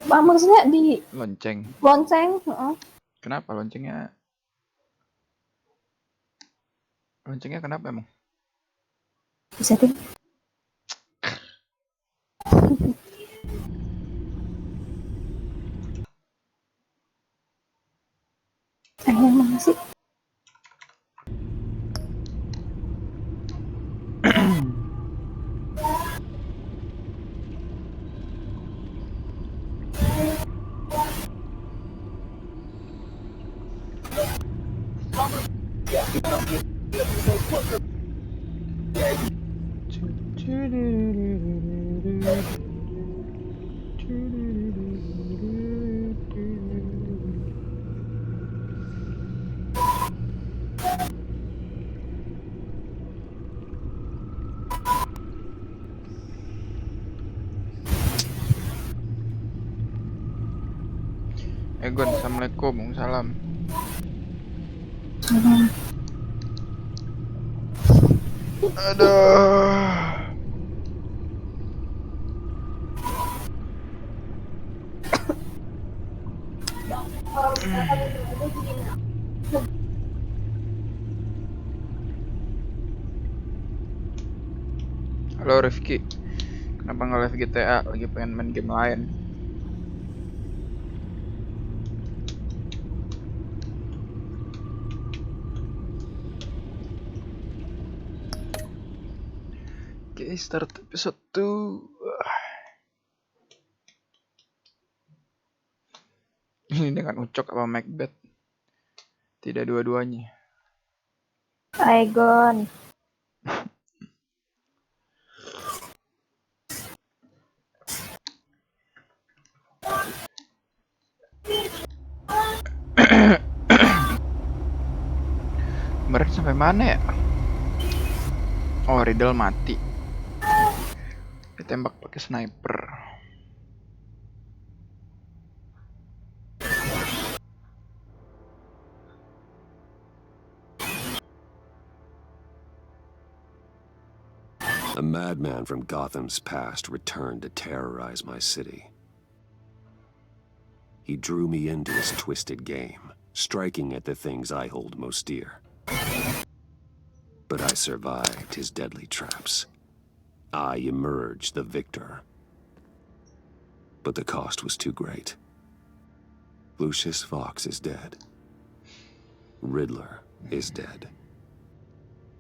Maksudnya di Lonceng. lonceng. Kenapa loncengnya? Loncengnya kenapa emang? Bisa deh. Sayang banget sih. Egon, assalamualaikum, waalaikumsalam. Aduh. Halo Rifki, kenapa nggak live GTA? Lagi pengen main game lain. Oke, start episode 2. Ini dengan ucok apa Macbeth? Tidak dua-duanya. Egon. Kemarin sampai mana ya? Oh, Riddle mati. Ditembak pakai sniper. A madman from Gotham's past returned to terrorize my city. He drew me into his twisted game, striking at the things I hold most dear. But I survived his deadly traps. I emerged the victor. But the cost was too great. Lucius Fox is dead. Riddler is dead.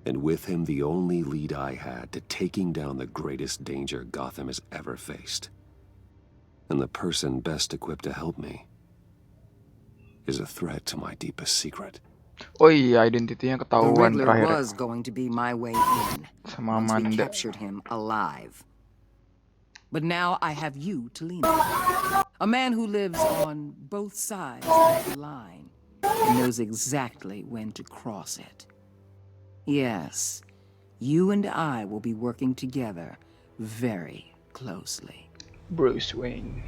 And with him the only lead I had to taking down the greatest danger Gotham has ever faced. And the person best equipped to help me is a threat to my deepest secret. Oh iya, identitinya ketahuan The Riddler terakhir. was going to be my way in Sama once we Amanda. captured him alive. But now I have you to lean on. A man who lives on both sides of the line and knows exactly when to cross it. Yes, you and I will be working together very closely. Bruce Wayne.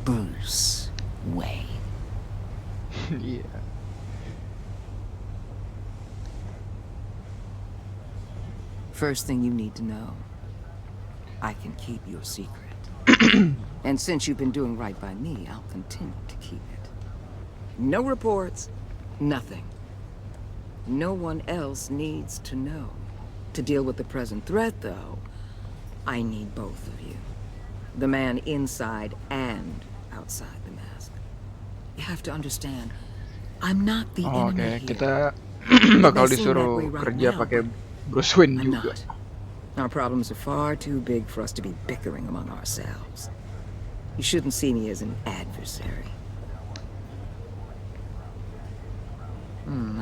Bruce Wayne. Iya. First thing you need to know, I can keep your secret. And since you've been doing right by me, I'll continue to keep it. No reports, nothing. No one else needs to know. To deal with the present threat, though, I need both of you. The man inside and outside the mask. You have to understand, I'm not the enemy here. Kita It bakal may seem that disuruh way right kerja now, pakai but Bruce Wayne I'm juga. not. Our problems are far too big for us to be bickering among ourselves. You shouldn't see me as an adversary.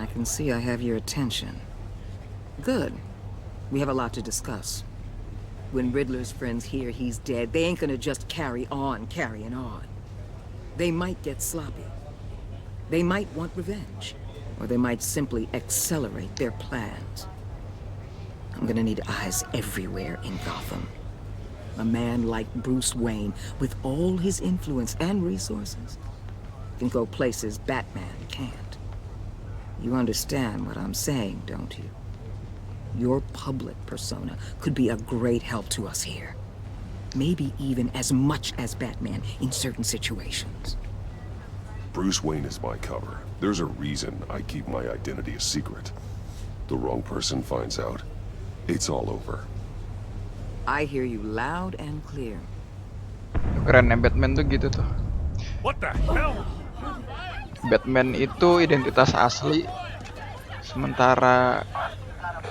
I can see I have your attention. Good. We have a lot to discuss. When Riddler's friends hear he's dead, they ain't gonna just carry on carrying on. They might get sloppy. They might want revenge. Or they might simply accelerate their plans. I'm gonna need eyes everywhere in Gotham. A man like Bruce Wayne, with all his influence and resources, can go places Batman can't. You understand what I'm saying, don't you? Your public persona could be a great help to us here. Maybe even as much as Batman in certain situations. Bruce Wayne is my cover. There's a reason I keep my identity a secret. The wrong person finds out, it's all over. I hear you loud and clear. Kerennya Batman tuh gitu tuh. What the hell? Batman itu identitas asli, sementara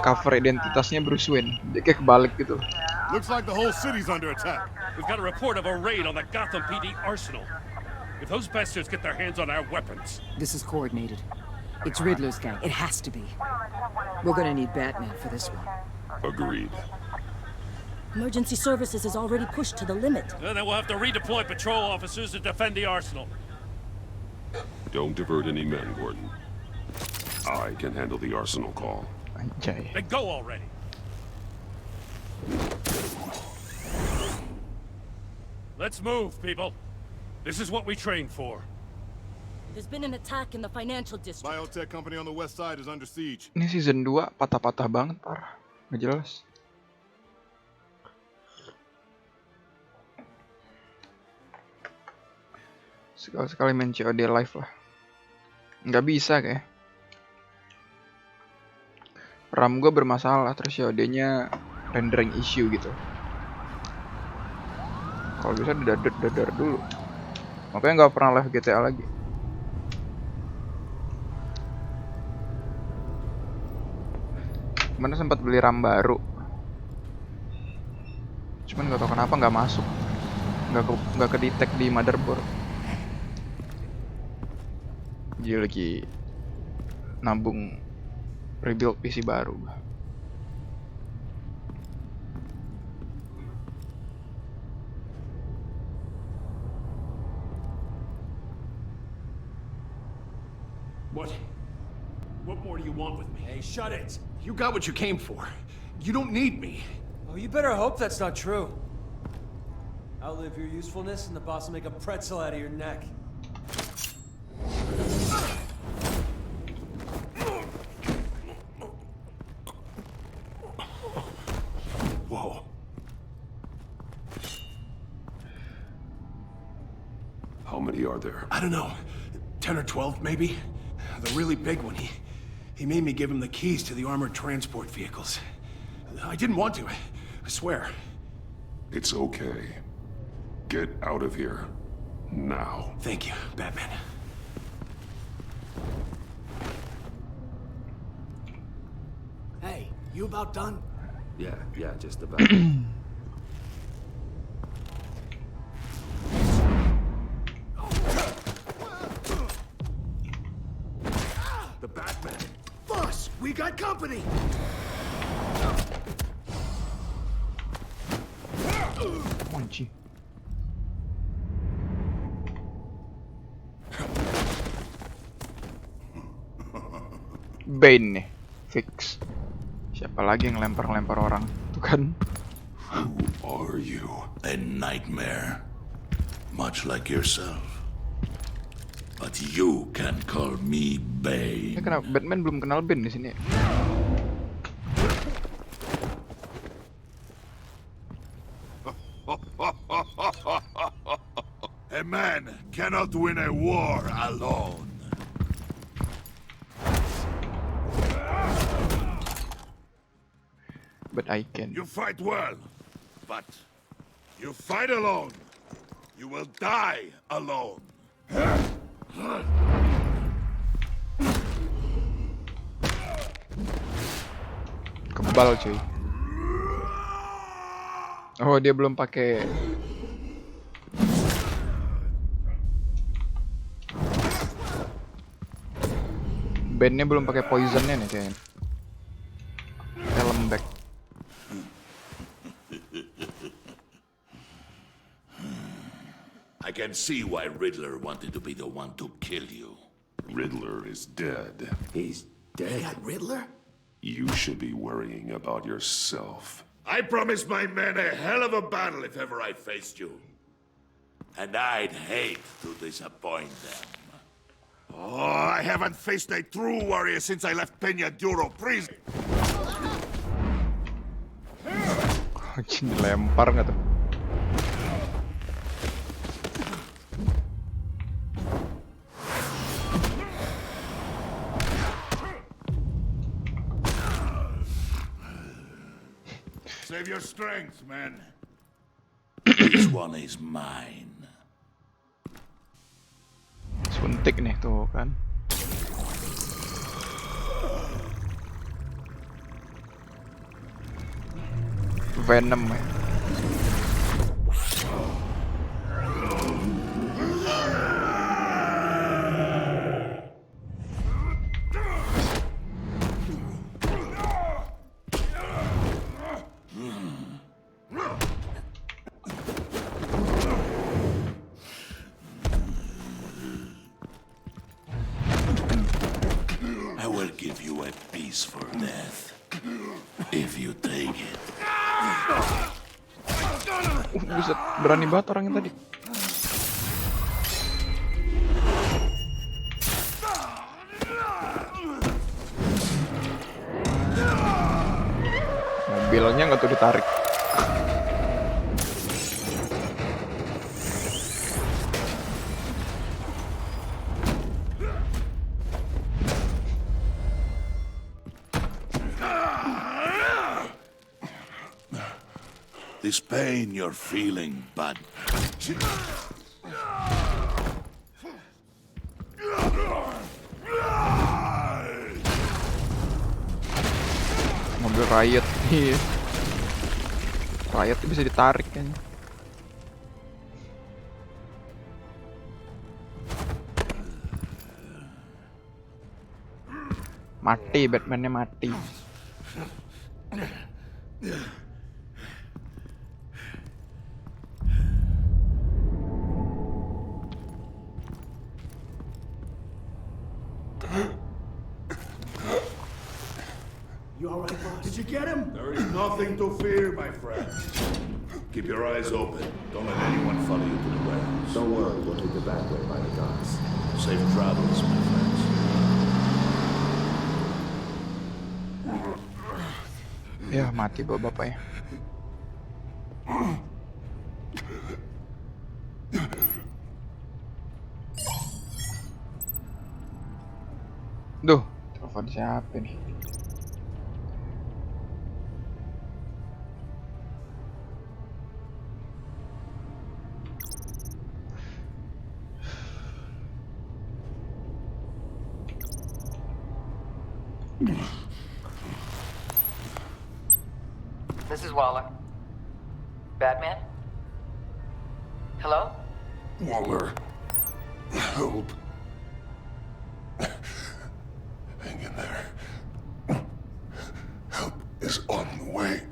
cover identitasnya Bruce Wayne. Dia kayak kebalik gitu. Looks like the whole city's under attack. We've got a report of a raid on the Gotham PD arsenal. If those bastards get their hands on our weapons... This is coordinated. It's Riddler's gang. It has to be. We're gonna need Batman for this one. Agreed. Emergency services is already pushed to the limit. Then we'll have to redeploy patrol officers to defend the arsenal. Don't divert any men, Gordon. I can handle the arsenal call. Anjay. Then go already. Let's move, people. This is what we trained for. There's been an attack in the financial district. Biotech company on the west side is under siege. Ini season 2 patah-patah banget, parah. Nggak jelas. Sekali-sekali main COD live lah. Nggak bisa kayak. RAM gue bermasalah, terus COD-nya rendering issue gitu. Kalau bisa dadar dulu. Makanya nggak pernah live GTA lagi. Kemarin sempat beli RAM baru. Cuman nggak tahu kenapa nggak masuk. Nggak ke-detect di motherboard. Jadi lagi nabung rebuild PC baru. What more do you want with me? Hey, shut it! You got what you came for. You don't need me. Oh, you better hope that's not true. Outlive your usefulness and the boss will make a pretzel out of your neck. Whoa. How many are there? I don't know. 10 or 12, maybe? The really big one, he made me give him the keys to the armored transport vehicles. I didn't want to, I swear. It's okay. Get out of here. Now. Thank you, Batman. Hey, you about done? Yeah, just about. The Batman. Boss, we got company! Kunci. Bane nih, fix. Siapa lagi yang lempar-lempar orang? Tuh kan. Who are you? A nightmare, much like yourself. But you can call me Bane. Ya kenapa Batman belum kenal Bane di sini? A man cannot win a war alone. But I can. You fight well, but you fight alone. You will die alone. Kebal cuy. Oh dia belum pakai. Bandnya belum pakai poisonnya nih kayaknya. Kayak lembek. I can see why Riddler wanted to be the one to kill you. Riddler is dead. He's dead? Riddler? You should be worrying about yourself. I promised my men a hell of a battle if ever I faced you. And I'd hate to disappoint them. Oh, I haven't faced a true warrior since I left Peña Duro prison. Dilempar nggak tuh? Save your strength, man. This one is mine. Suntik nih tuh kan. Venom ya. I will give you a piece for death. If you take it. Buset, berani banget orang yang tadi. Mobilnya nggak tuh ditarik. This pain you're feeling, bud. Mobil riot nih. Riot bisa ditarik kan. Mati, Batman-nya mati. You all right, boss? Did you get him? There is nothing to fear, my friend. Keep your eyes open. Don't let anyone follow you to the warehouse. Don't worry, we'll take the back way by the docks. Safe travels, my friends. Ya mati bapak-bapak ya. Duh, telepon siapa nih? This is Waller. Batman? Hello? Waller, help. Hang in there. Help is on the way.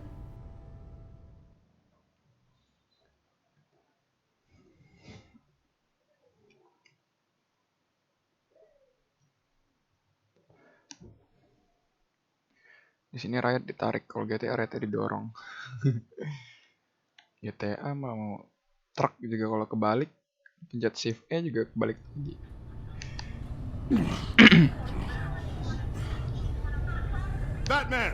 Di sini rakyat ditarik, kalau GTA rakyatnya didorong. GTA mau truk juga kalau kebalik, pencet shift E juga kebalik lagi. Batman!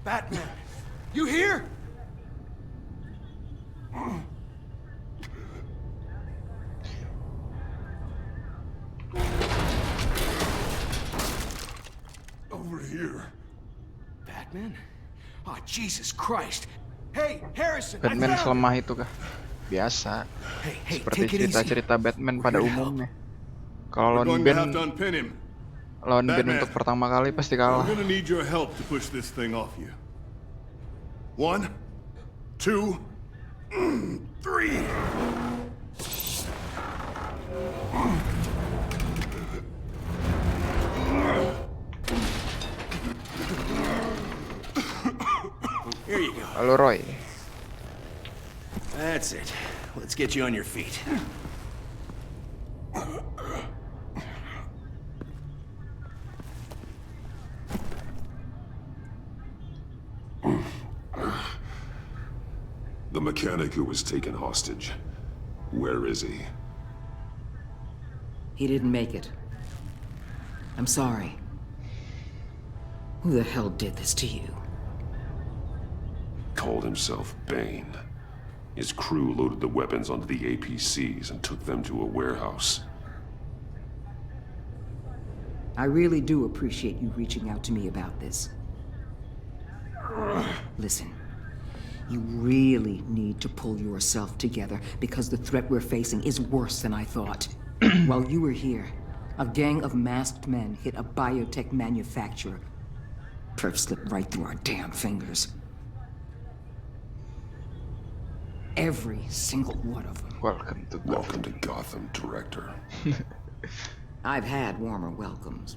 Batman! You here? Over here. Batman? Oh, Jesus Christ! Hey, Harrison! Batman selemah itu kah? Biasa. Hey, Seperti take it easy. cerita-cerita Batman pada We're gonna umumnya. Kalau We're lawan going to have Ben, to unpin him. lawan Ben Batman. untuk pertama kali pasti We're kalah. gonna need your help to push this thing off you. 1, 2, 3. Here you go. Halo Roy. That's it. Let's get you on your feet. The mechanic who was taken hostage. Where is he? He didn't make it. I'm sorry. Who the hell did this to you? Called himself Bane. His crew loaded the weapons onto the APCs and took them to a warehouse. I really do appreciate you reaching out to me about this. Listen, you really need to pull yourself together because the threat we're facing is worse than I thought. While you were here, a gang of masked men hit a biotech manufacturer. Perf slipped right through our damn fingers. Every single one of them. Welcome to Gotham, Director. I've had warmer welcomes.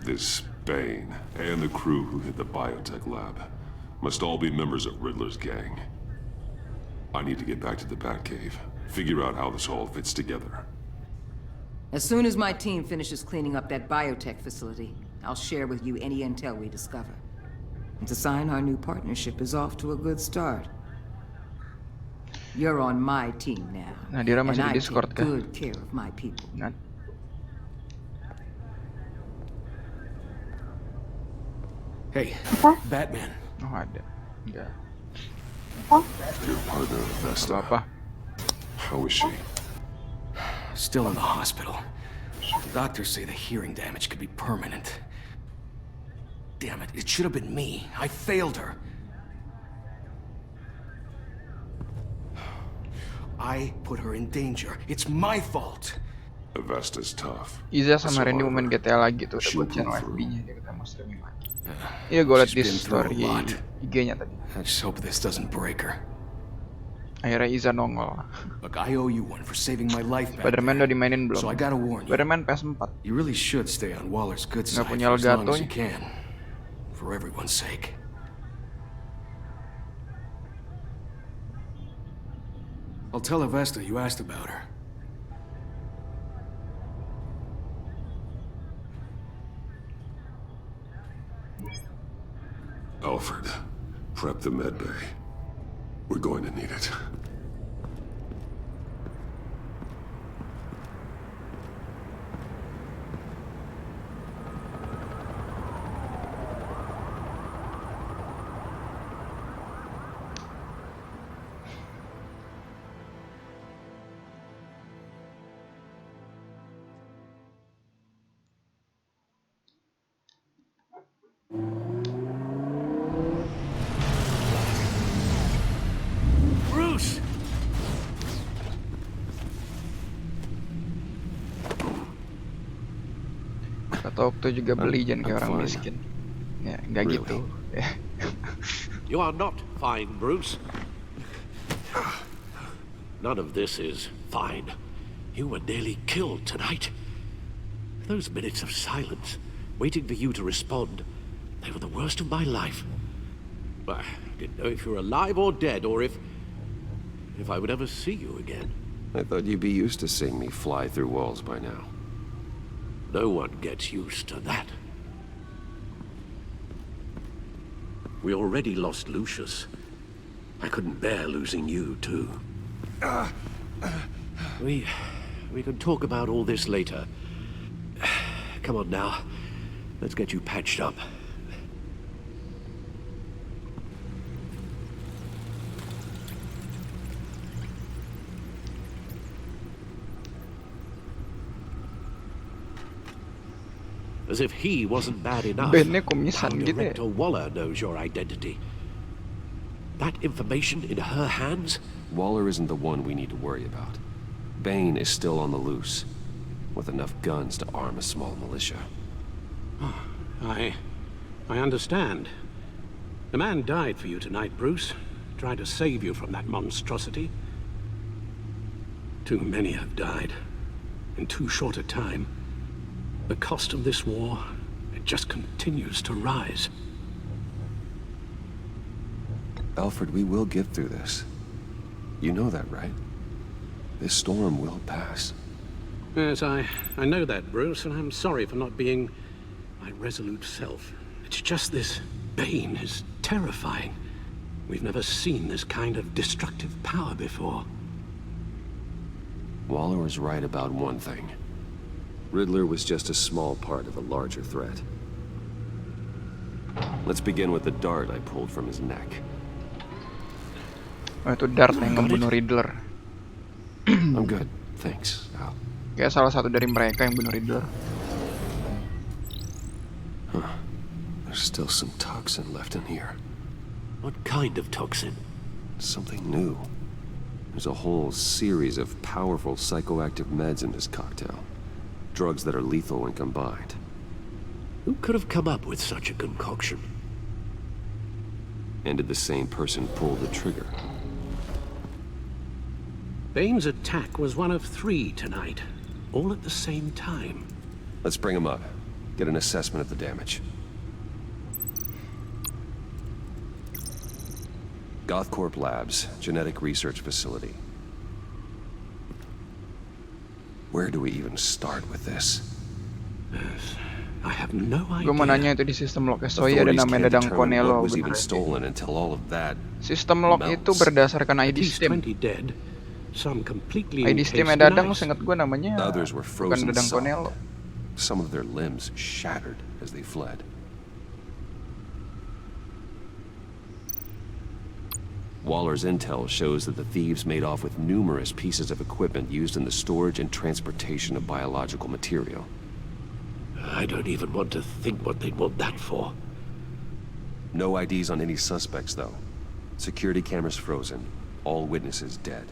This Bane and the crew who hit the biotech lab must all be members of Riddler's gang. I need to get back to the Batcave, figure out how this all fits together. As soon as my team finishes cleaning up that biotech facility, I'll share with you any intel we discover. And to sign our new partnership is off to a good start. You're on my team now. Nadira masih and di I Discord take kah? good care of my people. Nah, Hey, Batman. oh ada. Enggak. Your partner, Vesta. Apa? How is she? Still in the hospital. The doctors say the hearing damage could be permanent. Damn it, it should have been me. I failed her. I put her in danger. It's my fault. Vesta's tough. Iza sama Randy mau main GTA lagi tuh, udah buat channel FB-nya dia ketemu streaming lagi. Iya, gue liat di story IG-nya tadi. I just hope this doesn't break her. Akhirnya Iza nongol. Look, I owe you one for saving my life back Spider-Man udah dimainin belum? So I gotta warn you. Spider-Man PS4. You really should stay on Waller's good side for punya as long Elgato as you can. For everyone's sake. I'll tell Avesta you asked about her. Alfred, prep the med bay. We're going to need it. Bruce! Kata Okto juga beli jangan kayak orang miskin. Ya, nggak gitu. You are not fine, Bruce. None of this is fine. You were nearly killed tonight. Those minutes of silence, waiting for you to respond, they were the worst of my life. I didn't know if you were alive or dead, or if I would ever see you again. I thought you'd be used to seeing me fly through walls by now. No one gets used to that. We already lost Lucius. I couldn't bear losing you, too. We can talk about all this later. Come on now. Let's get you patched up. As if he wasn't bad enough. Bandnya kumisan How gitu ya. Director Waller knows your identity. That information in her hands? Waller isn't the one we need to worry about. Bane is still on the loose, with enough guns to arm a small militia. I understand. A man died for you tonight, Bruce. Tried to save you from that monstrosity. Too many have died. In too short a time. The cost of this war, it just continues to rise. Alfred, we will get through this. You know that, right? This storm will pass. Yes, I know that, Bruce, and I'm sorry for not being my resolute self. It's just this Bane is terrifying. We've never seen this kind of destructive power before. Waller is right about one thing. Riddler was just a small part of a larger threat. Let's begin with the dart I pulled from his neck. Oh, itu Dart yang ngebunuh Riddler. I'm good, thanks. Kayak salah satu dari mereka yang bunuh Riddler. There's still some toxin left in here. What kind of toxin? Something new. There's a whole series of powerful psychoactive meds in this cocktail. Drugs that are lethal when combined. Who could have come up with such a concoction? And did the same person pull the trigger? Bane's attack was one of 3 tonight, all at the same time. Let's bring him up. Get an assessment of the damage. Gothcorp Labs, genetic research facility. Where do we even start with this? I have no Gue mau nanya itu di sistem lock. So iya ada namanya Dadang Konelo. Sistem lock itu berdasarkan ID Steam. ID Steam Dadang seingat gue namanya bukan Dadang Konelo. Some of their limbs shattered as they fled. Waller's intel shows that the thieves made off with numerous pieces of equipment used in the storage and transportation of biological material. I don't even want to think what they'd want that for. No IDs on any suspects, though. Security cameras frozen. All witnesses dead.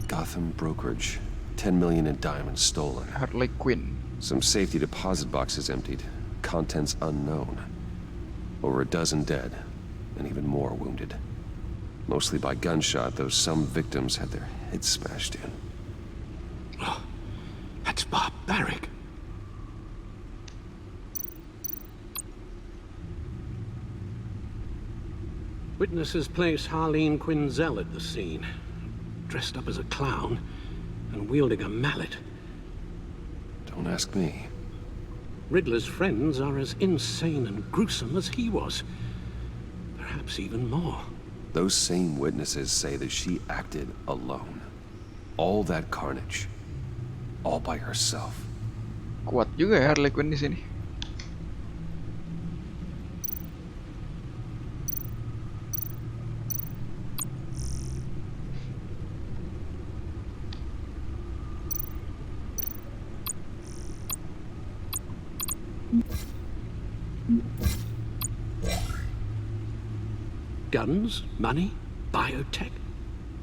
Gotham brokerage. 10 million in diamonds stolen. Harley Quinn. Some safety deposit boxes emptied. Contents unknown. Over a dozen dead, and even more wounded. Mostly by gunshot, though some victims had their heads smashed in. Oh, that's barbaric. Witnesses place Harleen Quinzel at the scene, dressed up as a clown and wielding a mallet. Don't ask me. Riddler's friends are as insane and gruesome as he was. Perhaps even more. Those same witnesses say that she acted alone. All that carnage. All by herself. Kuat juga ya Harley Quinn di sini. Guns, money, biotech.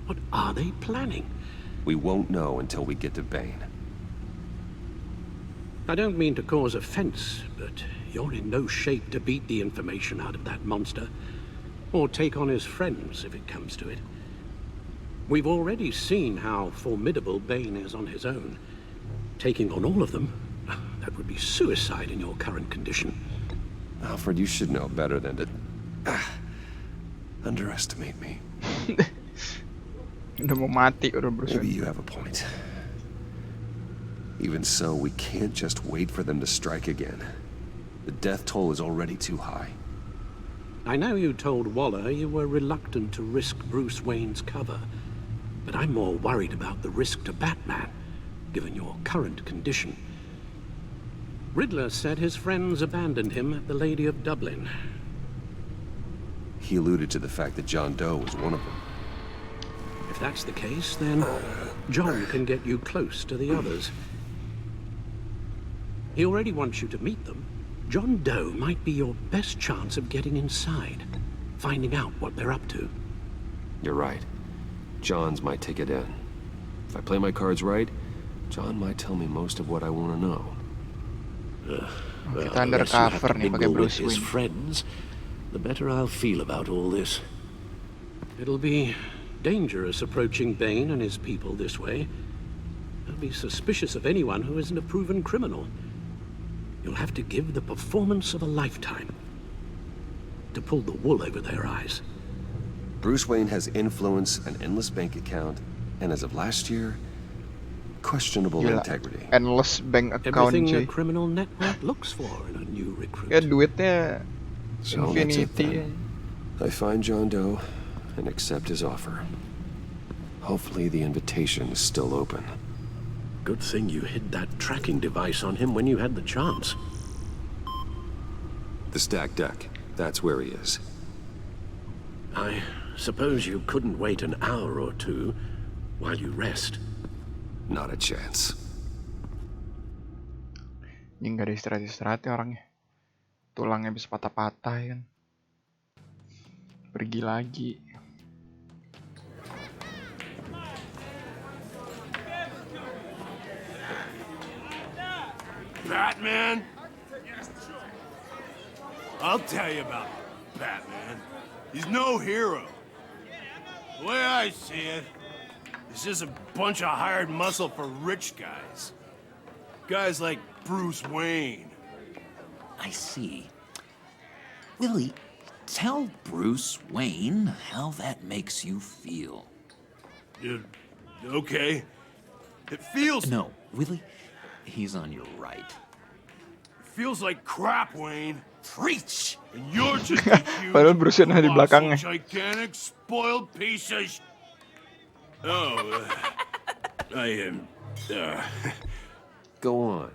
What are they planning? We won't know until we get to Bane. I don't mean to cause offense, but you're in no shape to beat the information out of that monster, or take on his friends if it comes to it. We've already seen how formidable Bane is on his own. Taking on all of them, that would be suicide in your current condition. Alfred, you should know better than to underestimate me. Udah mau mati udah Bruce Wayne. Maybe you have a point. Even so, we can't just wait for them to strike again. The death toll is already too high. I know you told Waller you were reluctant to risk Bruce Wayne's cover, but I'm more worried about the risk to Batman, given your current condition. Riddler said his friends abandoned him at the Lady of Dublin. He alluded to the fact that John Doe was one of them. If that's the case, then John can get you close to the others. He already wants you to meet them. John Doe might be your best chance of getting inside, finding out what they're up to. You're right. John's my ticket in. If I play my cards right, John might tell me most of what I want to know. Kita undercover nih pakai Bruce Wayne. Friends, the better I'll feel about all this. It'll be dangerous approaching Bane and his people this way. They'll be suspicious of anyone who isn't a proven criminal. You'll have to give the performance of a lifetime to pull the wool over their eyes. Bruce Wayne has influence, an endless bank account, and as of last year, questionable integrity. Endless bank account. Everything a criminal network looks for in a new recruit. Ya duitnya So infinity. I find John Doe and accept his offer. Hopefully the invitation is still open. Good thing you hid that tracking device on him when you had the chance. The stacked deck. That's where he is. I suppose you couldn't wait an hour or two while you rest. Not a chance. Ini nggak ada istirahat ya orangnya. Tulangnya bisa patah-patah ya kan. Pergi lagi. Batman? I'll tell you about Batman. He's no hero. The way I see it, he's just a bunch of hired muscle for rich guys. Guys like Bruce Wayne. I see. Willie, tell Bruce Wayne how that makes you feel. Okay. It feels... No, Willie, he's on your right. It feels like crap, Wayne. Preach! And you're just a huge, Padahal Bruce Wayne ada di belakangnya. gigantic, spoiled piece of I am... Go on.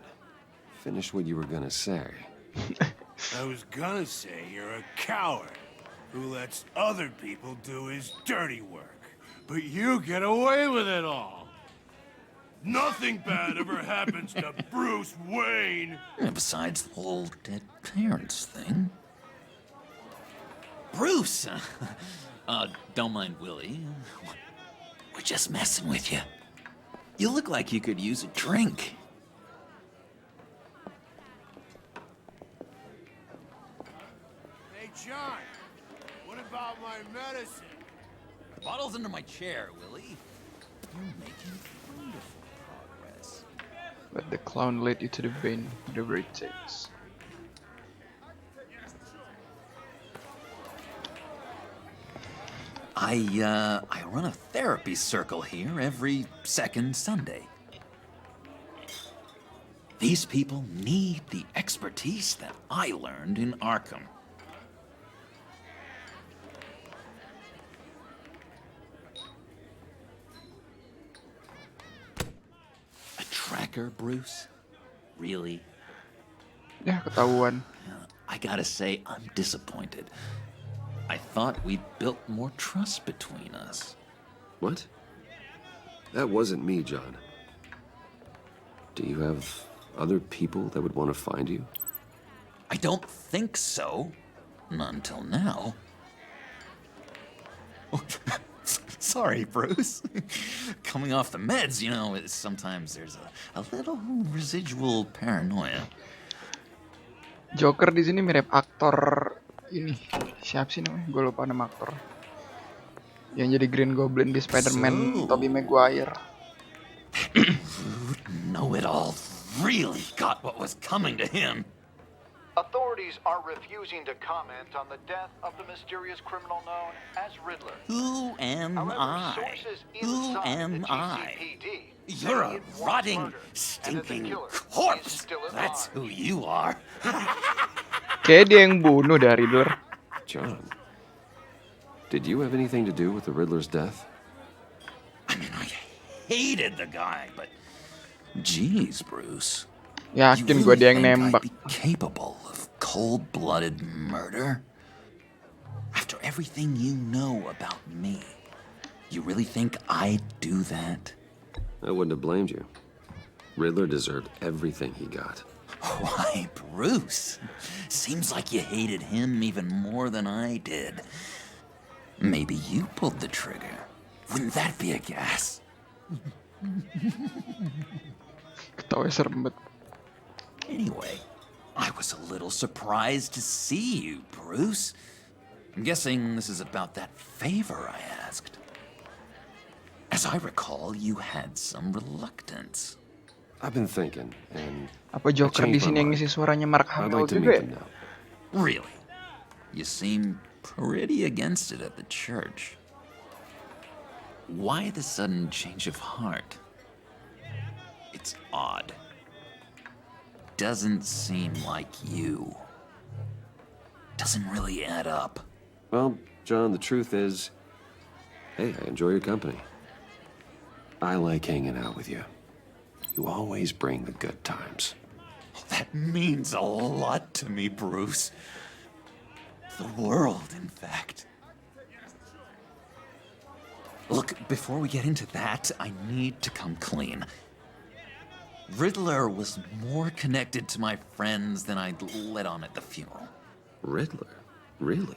Finish what you were gonna say. I was gonna say you're a coward who lets other people do his dirty work. But you get away with it all. Nothing bad ever happens to Bruce Wayne. Besides the whole dead parents thing. Bruce! Don't mind Willie. We're just messing with you. You look like you could use a drink. Hey, John, what about my medicine? The bottle's under my chair, Willie. You're making wonderful progress. Let the clown lead you to the vein, whatever it takes. I run a therapy circle here every second Sunday. These people need the expertise that I learned in Arkham. A tracker, Bruce? Really? Ya, ketahuan. I gotta say, I'm disappointed. I thought we'd built more trust between us. What? That wasn't me, John. Do you have other people that would want to find you? I don't think so. Not until now. Sorry, Bruce. Coming off the meds, you know, sometimes there's a little residual paranoia. Joker di sini mirip aktor ini. Siapa sih namanya? Gue lupa nama aktor. Yang jadi Green Goblin di Spider-Man, Tobey Maguire. Know-it-all really got what was coming to him. Authorities are refusing to comment on the death of the mysterious criminal known as Riddler. Who am I? Who am I? You're a rotting, stinking corpse. That's who you are. Kayak dia yang bunuh dari Riddler. John, did you have anything to do with the Riddler's death? I mean, I hated the guy, but geez, Bruce. Yakin gue dia yang nembak. I'd be capable of cold-blooded murder? After everything you know about me, you really think I'd do that? I wouldn't have blamed you. Riddler deserved everything he got. Why, Bruce? Seems like you hated him even more than I did. Maybe you pulled the trigger. Wouldn't that be a gas? Ketawa serem banget. Anyway, I was a little surprised to see you, Bruce. I'm guessing this is about that favor I asked. As I recall, you had some reluctance. I've been thinking, and Apa Joker di sini yang ngisi suaranya Mark I'd Hamill like to juga meet ya? him now. Really? You seem pretty against it at the church. Why the sudden change of heart? It's odd. Doesn't seem like you. Doesn't really add up. Well, John, the truth is, hey, I enjoy your company. I like hanging out with you. You always bring the good times. That means a lot to me, Bruce. The world, in fact. Look, before we get into that, I need to come clean. Riddler was more connected to my friends than I'd let on at the funeral. Riddler? Really?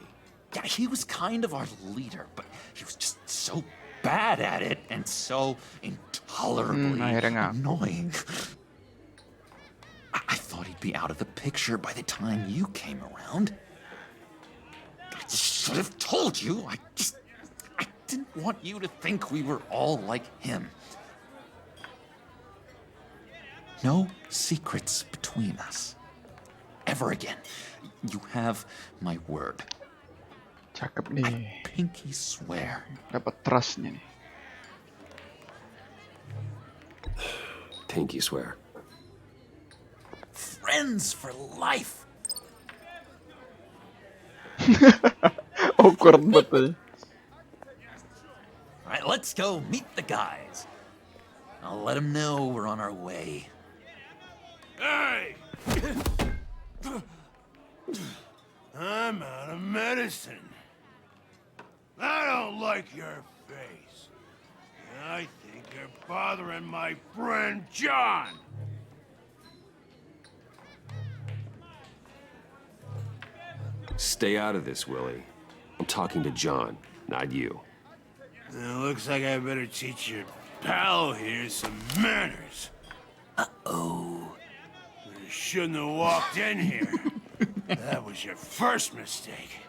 Yeah, he was kind of our leader, but he was just so bad at it and so intolerably annoying. I thought he'd be out of the picture by the time you came around. I just should have told you. I didn't want you to think we were all like him. No secrets between us. Ever again. You have my word. Cakep nih. I pinky swear. Dapat trustnya nih. Pinky swear. Friends for life. Awkward banget. All right, let's go meet the guys. I'll let them know we're on our way. Hey! I'm out of medicine. I don't like your face. I think you're bothering my friend John. Stay out of this, Willie. I'm talking to John, not you. It looks like I better teach your pal here some manners. Uh-oh. You shouldn't have walked in here. That was your first mistake.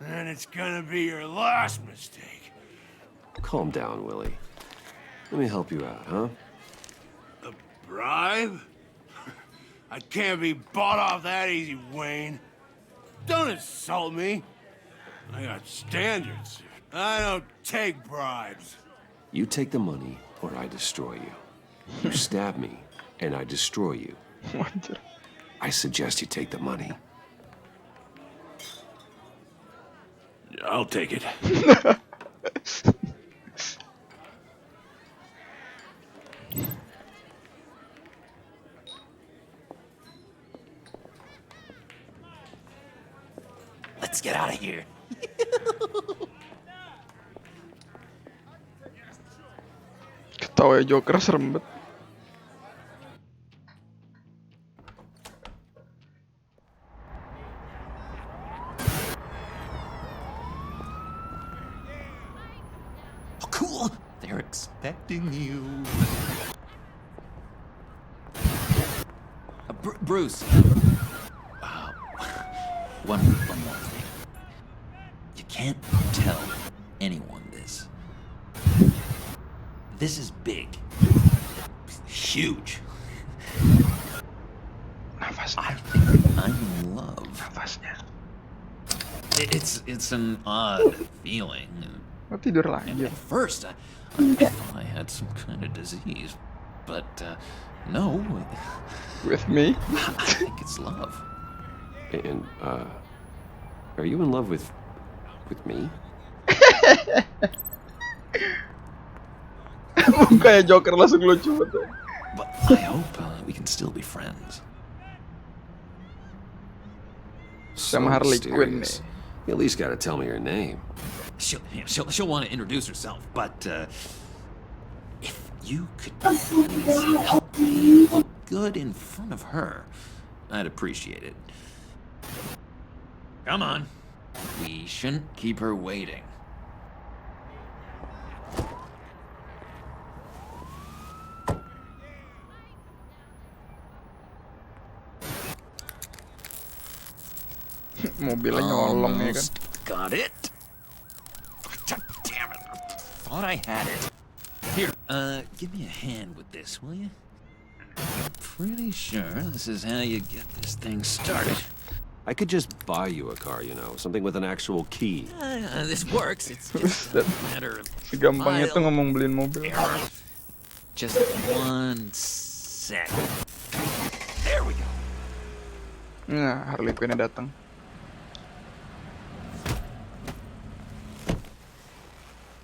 And it's gonna be your last mistake. Calm down, Willie. Let me help you out, huh? A bribe? I can't be bought off that easy, Wayne. Don't insult me. I got standards. I don't take bribes. You take the money, or I destroy you. You stab me, and I destroy you. I suggest you take the money. I'll take it. Let's get out of here. Ketawa Joker serem banget. Oh, cool. They're expecting you. Bruce. One more thing. You can't tell anyone this. This is big. Huge. I think I'm in love. It's an odd feeling. Oh, tidur lagi. At first, I thought I had some kind of disease, but no. With me? I think it's love. And, are you in love with me? Kayak Joker langsung lucu banget. But I hope we can still be friends. Sama Harley Quinn nih. You at least gotta tell me her name. She'll want to introduce herself, but if you could please help me look good in front of her, I'd appreciate it. Come on. We shouldn't keep her waiting. Mobilnya nyolong ya kan. Got it. Damn it. Thought I had it. Here, give me a hand with this, will you? Pretty sure this is how you get this thing started. I could just buy you a car, you know, something with an actual key. This works. It's just a matter of Segampang itu ngomong beliin mobil. Just 1 sec. There we go. Nah, Harley Quinn datang.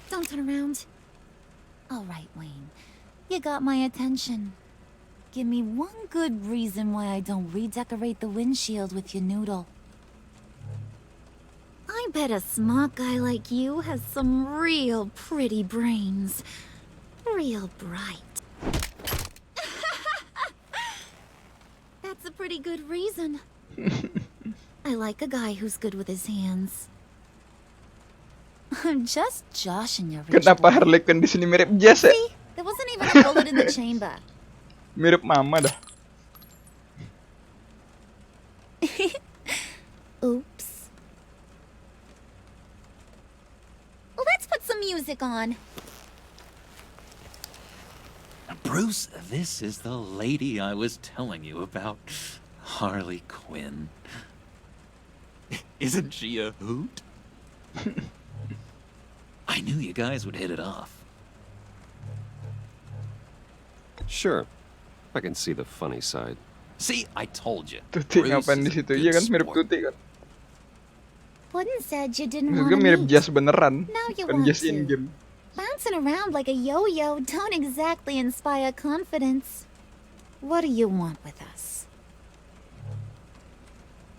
Don't turn around. All right, Wayne. You got my attention. Give me one good reason why I don't redecorate the windshield with your noodle. I bet a smart guy like you has some real pretty brains. Real bright. That's a pretty good reason. I like a guy who's good with his hands. I'm just joshing you, rich Kenapa boy. Harley Quinn di sini mirip Jess ya? See, there wasn't even a bullet in the chamber. Mirip mama dah. Oops. Let's put some music on. Bruce, this is the lady I was telling you about. Harley Quinn. Isn't she a hoot? I knew you guys would hit it off. Sure. I can see the funny side. See, I told you. Tuti Bruce ngapain di is a situ? good Iya kan mirip sport. Tuti kan. Wouldn't said you didn't Maksud want gue to mirip meet. Jess beneran. Now you Kan want Jess in to. game. Bouncing around like a yo-yo don't exactly inspire confidence. What do you want with us?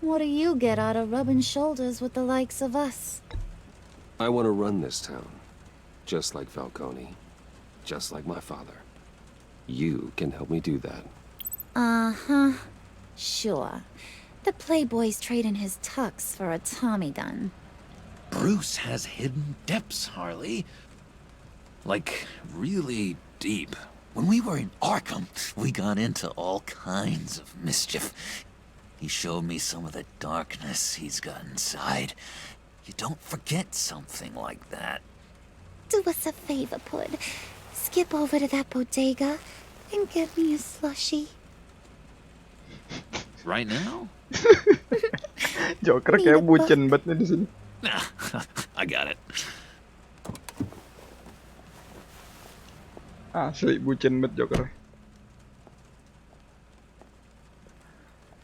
What do you get out of rubbing shoulders with the likes of us? I want to run this town. Just like Falcone. Just like my father. You can help me do that. Uh-huh. Sure. The playboy's trading his tux for a Tommy gun. Bruce has hidden depths, Harley. Like, really deep. When we were in Arkham, we got into all kinds of mischief. He showed me some of the darkness he's got inside. You don't forget something like that. Do us a favor, Pud. Skip over to that bodega and get me a slushie. Right now? Joker kayak bucin banget nih di sini. I got it. Asli bucin banget Joker.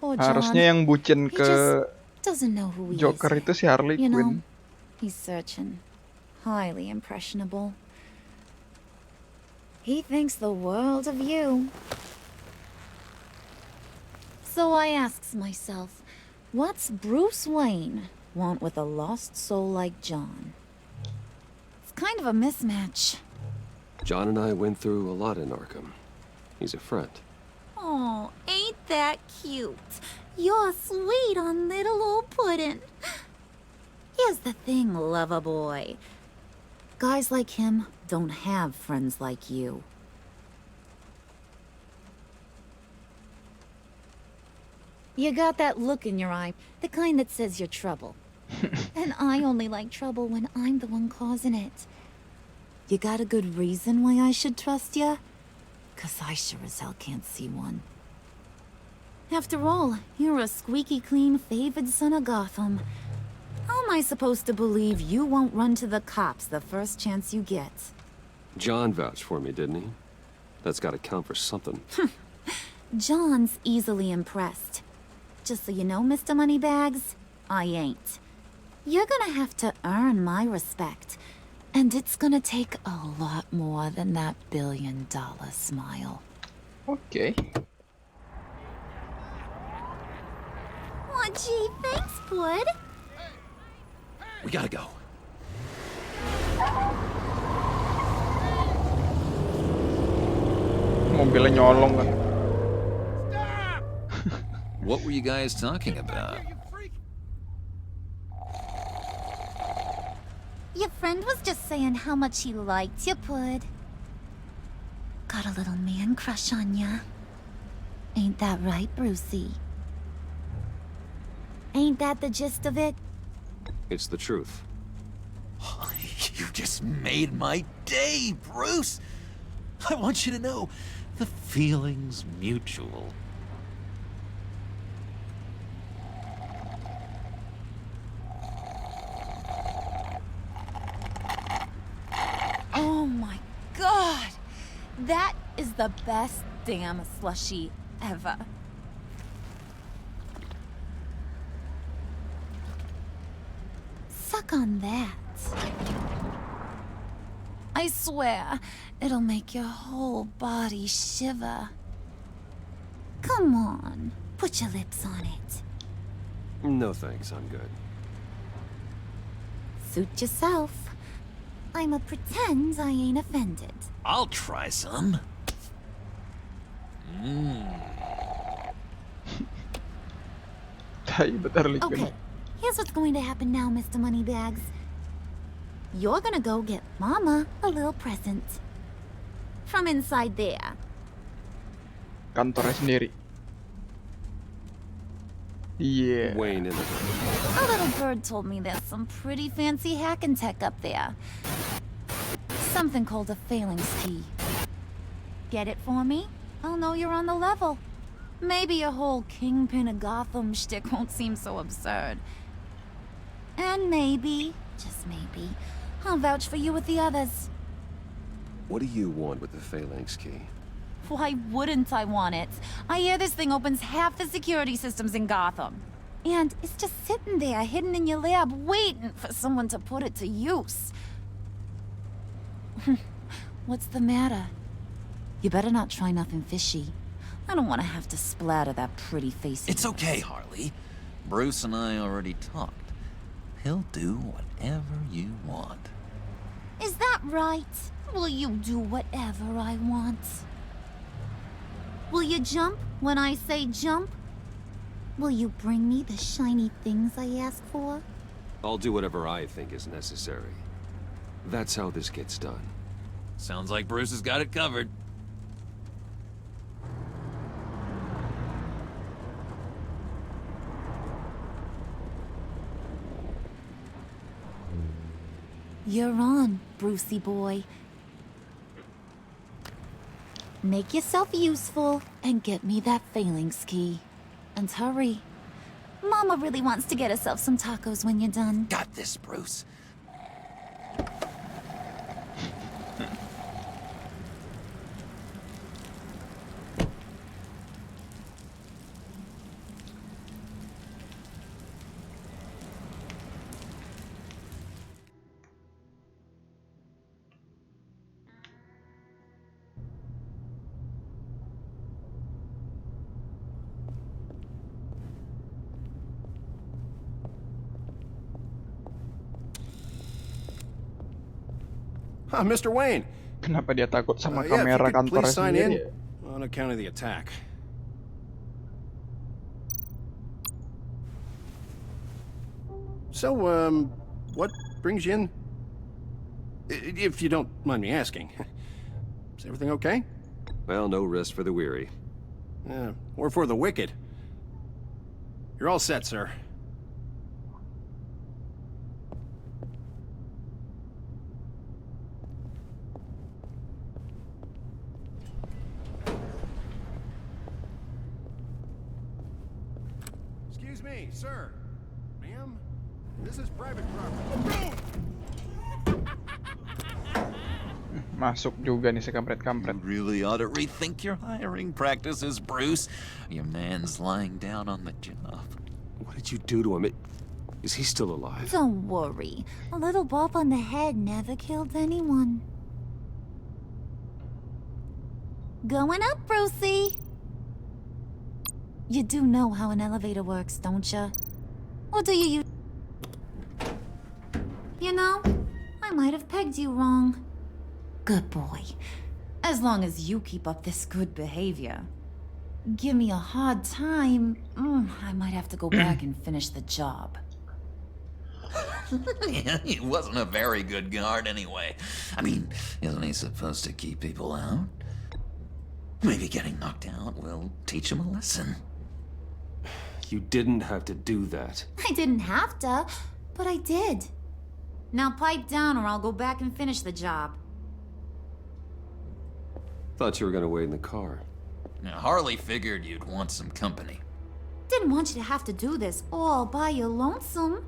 Poor John. Harusnya yang bucin He ke just doesn't know who he Joker is. itu si Harley You Quinn. know, he's searching. Highly impressionable. He thinks the world of you. So I asks myself, what's Bruce Wayne want with a lost soul like John? It's kind of a mismatch. John and I went through a lot in Arkham. He's a friend. Oh, ain't that cute? You're sweet on little old puddin'. Here's the thing, lover boy. Guys like him don't have friends like you. You got that look in your eye, the kind that says you're trouble. And I only like trouble when I'm the one causing it. You got a good reason why I should trust you? 'Cause I sure as hell can't see one. After all, you're a squeaky clean favored son of Gotham. How am I supposed to believe you won't run to the cops the first chance you get? John vouched for me, didn't he? That's got to count for something. John's easily impressed. Just so you know, Mr. Moneybags, I ain't. You're gonna have to earn my respect. And it's gonna take a lot more than that billion-dollar smile. Okay. Aw, gee, thanks, Bud. We gotta go. Mobilnya nyolong kan. What were you guys talking about? Your friend was just saying how much he liked you, Bud. Got a little man crush on ya. Ain't that right, Brucey? Ain't that the gist of it? It's the truth. You just made my day, Bruce. I want you to know, the feeling's mutual. Oh my god! That is the best damn slushie ever. Suck on that. I swear, it'll make your whole body shiver. Come on, put your lips on it. No thanks, I'm good. Suit yourself. I'ma pretend I ain't offended. I'll try some. Tai betar Okay, here's what's going to happen now, Mr. Moneybags. You're gonna go get Mama a little present. From inside there. Kantornya sendiri. Yeah. Wayne in the A little bird told me there's some pretty fancy hacking tech up there. Something called a phalanx key. Get it for me? I'll know you're on the level. Maybe your whole Kingpin of Gotham shtick won't seem so absurd. And maybe, just maybe, I'll vouch for you with the others. What do you want with the phalanx key? Why wouldn't I want it? I hear this thing opens half the security systems in Gotham. And it's just sitting there, hidden in your lab, waiting for someone to put it to use. What's the matter? You better not try nothing fishy. I don't want to have to splatter that pretty face. It's okay, Harley. Bruce and I already talked. He'll do whatever you want. Is that right? Will you do whatever I want? Will you jump when I say jump? Will you bring me the shiny things I ask for? I'll do whatever I think is necessary. That's how this gets done. Sounds like Bruce has got it covered. You're on, Brucey boy. Make yourself useful and get me that phalanx key. And hurry. Mama really wants to get herself some tacos when you're done. Got this, Bruce. Mr. Wayne. Kenapa dia takut sama Yeah, if kamera you could kantornya please sign sendiri in ya? on account of the attack. So, what brings you in? If you don't mind me asking. Is everything okay? Well, no rest for the weary. Or for the wicked. You're all set, sir. Excuse me, sir. Ma'am, this is private property. Masuk juga nih si kampret-kampret. You really ought to rethink your hiring practices, Bruce. Your man's lying down on the job. What did you do to him? Is he still alive? Don't worry. A little bump on the head never killed anyone. Going up, Brucey. You do know how an elevator works, don't you? Or do you use... You know, I might have pegged you wrong. Good boy. As long as you keep up this good behavior. Give me a hard time, I might have to go back and finish the job. He wasn't a very good guard anyway. I mean, isn't he supposed to keep people out? Maybe getting knocked out will teach him a lesson. You didn't have to do that. I didn't have to, but I did. Now pipe down or I'll go back and finish the job. Thought you were gonna wait in the car. Now, Harley figured you'd want some company. Didn't want you to have to do this all by your lonesome.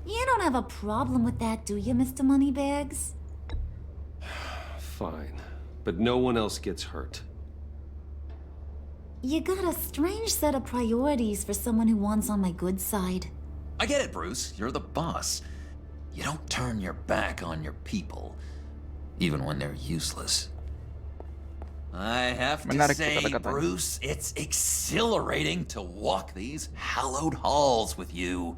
You don't have a problem with that, do you, Mr. Moneybags? Fine. But no one else gets hurt. You got a strange set of priorities for someone who wants on my good side. I get it, Bruce. You're the boss. You don't turn your back on your people, even when they're useless. I have to Menarik say, kata-katanya. Bruce, it's exhilarating to walk these hallowed halls with you.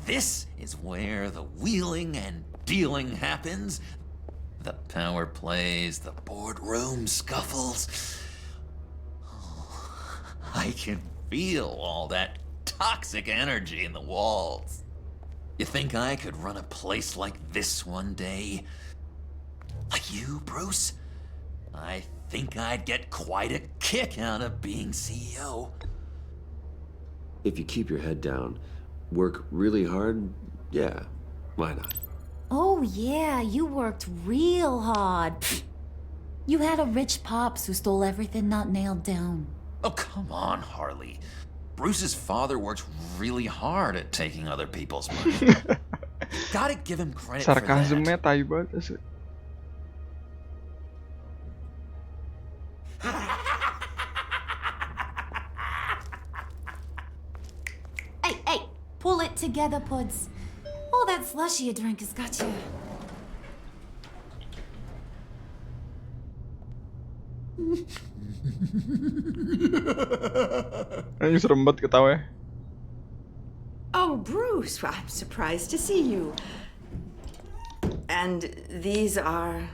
This is where the wheeling and dealing happens. The power plays, the boardroom scuffles. I can feel all that toxic energy in the walls. You think I could run a place like this one day? Like you, Bruce? I think I'd get quite a kick out of being CEO. If you keep your head down, work really hard, yeah, why not? Oh, yeah, you worked real hard. You had a rich pops who stole everything not nailed down. Oh, come on, Harley. Bruce's father worked really hard at taking other people's money. Gotta give him credit for that. Sarkasmnya tai banget. Hey, pull it together, Puds. All that slushy you drink has got you. Ini serem banget ketawa. Oh, Bruce, I'm surprised to see you. And these are...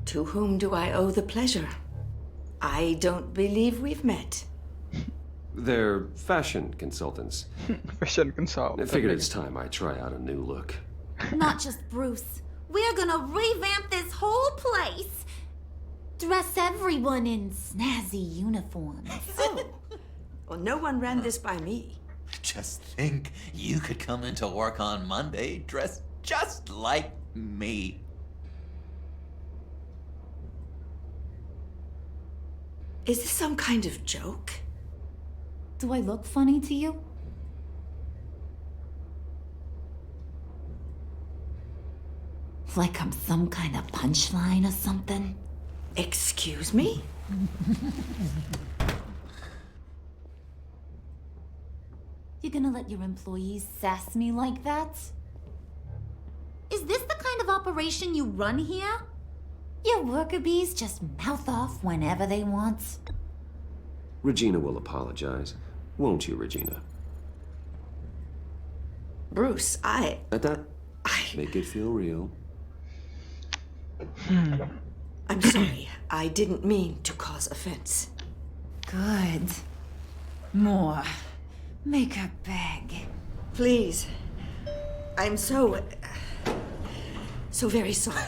To whom do I owe the pleasure? I don't believe we've met. They're fashion consultants. Fashion consultant. I figured it's time I try out a new look. Not just Bruce. We're gonna revamp this whole place. Dress everyone in snazzy uniforms. Oh. Well, no one ran this by me. Just think, you could come into work on Monday dressed just like me. Is this some kind of joke? Do I look funny to you? Like I'm some kind of punchline or something? Excuse me? You gonna let your employees sass me like that? Is this the kind of operation you run here? Your worker bees just mouth off whenever they want. Regina will apologize. Won't you, Regina? Bruce, I... Make it feel real. I'm sorry. I didn't mean to cause offense. Good. More. Make her beg. Please. I'm so very sorry.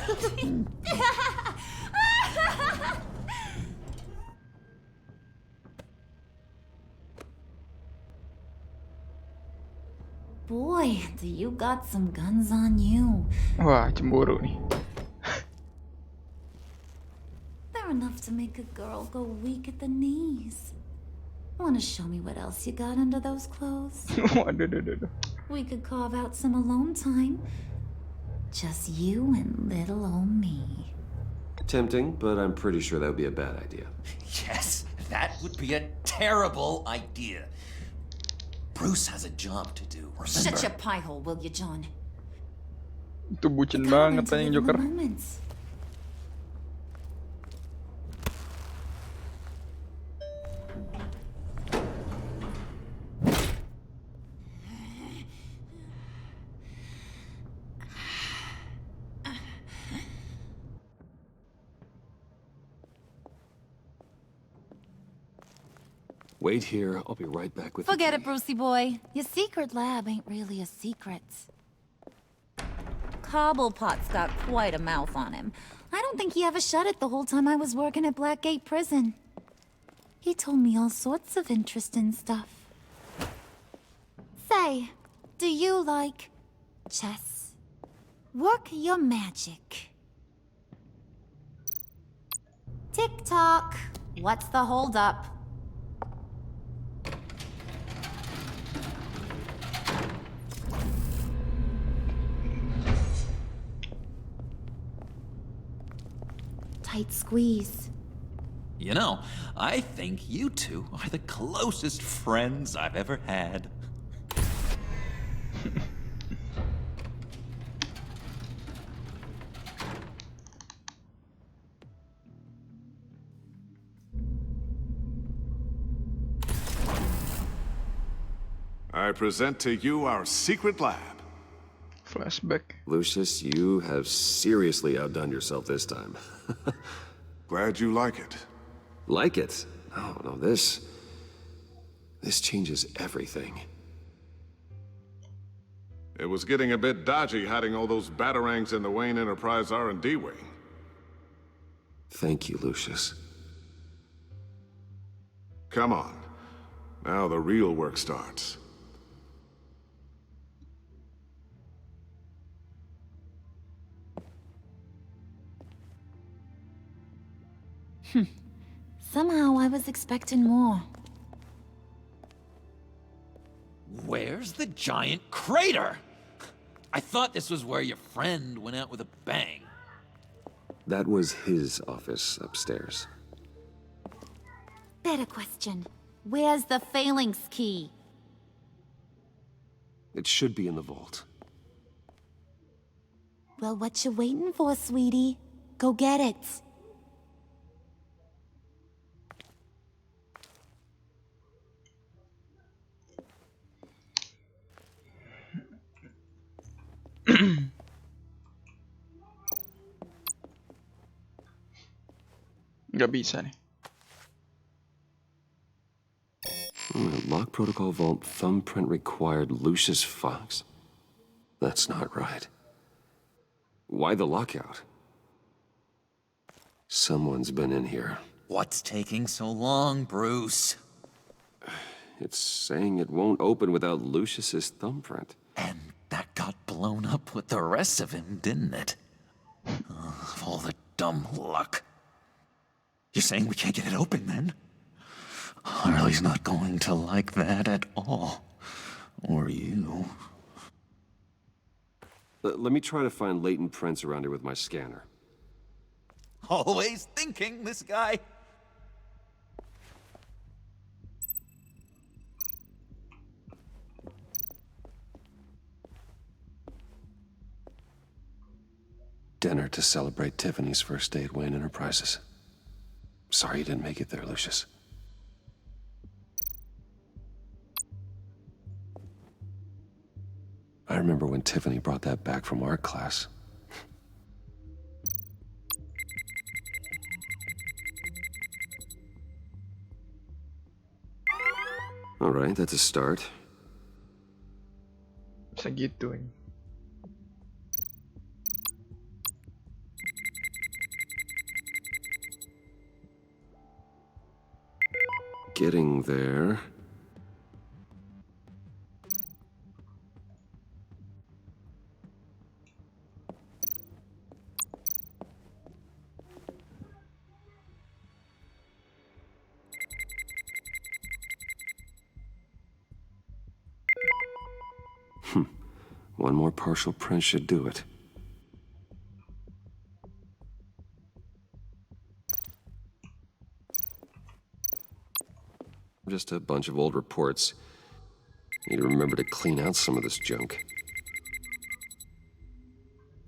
Boy, do you got some guns on you. Wah, cemburu nih. They're enough to make a girl go weak at the knees. Wanna show me what else you got under those clothes? Waduh. We could carve out some alone time. Just you and little old me. Tempting, but I'm pretty sure that would be a bad idea. Yes, that would be a terrible idea. Bruce has a job to do, remember? Shut your pie hole, will you, John? Itu bucin banget yang Joker. Wait here, I'll be right back with Forget it, Brucey boy. Your secret lab ain't really a secret. Cobblepot's got quite a mouth on him. I don't think he ever shut it the whole time I was working at Blackgate Prison. He told me all sorts of interesting stuff. Say, do you like chess? Work your magic. Tick-tock. What's the holdup? Tight squeeze. You know, I think you two are the closest friends I've ever had. I present to you our secret lab. Flashback. Lucius, you have seriously outdone yourself this time. Glad you like it. Like it? No, this changes everything. It was getting a bit dodgy hiding all those batarangs in the Wayne Enterprise R&D wing. Thank you, Lucius. Come on. Now the real work starts. Somehow I was expecting more. Where's the giant crater? I thought this was where your friend went out with a bang. That was his office upstairs. Better question. Where's the phalanx key? It should be in the vault. Well, what you waiting for, sweetie? Go get it. Nggak bisa nih. Lock protocol vault thumbprint required Lucius Fox? That's not right. Why the lockout? Someone's been in here. What's taking so long, Bruce? It's saying it won't open without Lucius's thumbprint. And that got blown up with the rest of him, didn't it? All the dumb luck. You're saying we can't get it open, then? Harley's not going to like that at all. Or you. Let me try to find latent prints around here with my scanner. Always thinking, this guy. Dinner to celebrate Tiffany's first day at Wayne Enterprises. Sorry you didn't make it there, Lucius. I remember when Tiffany brought that back from art class. All right, that's a start. Segitu. Getting there. One more partial print should do it. Just a bunch of old reports. Need to remember to clean out some of this junk.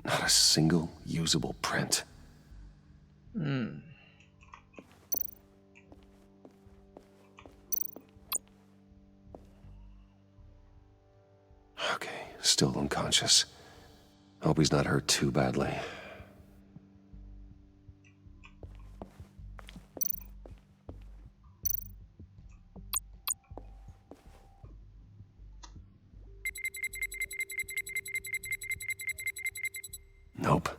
Not a single usable print. Okay, still unconscious. Hope he's not hurt too badly. Nope.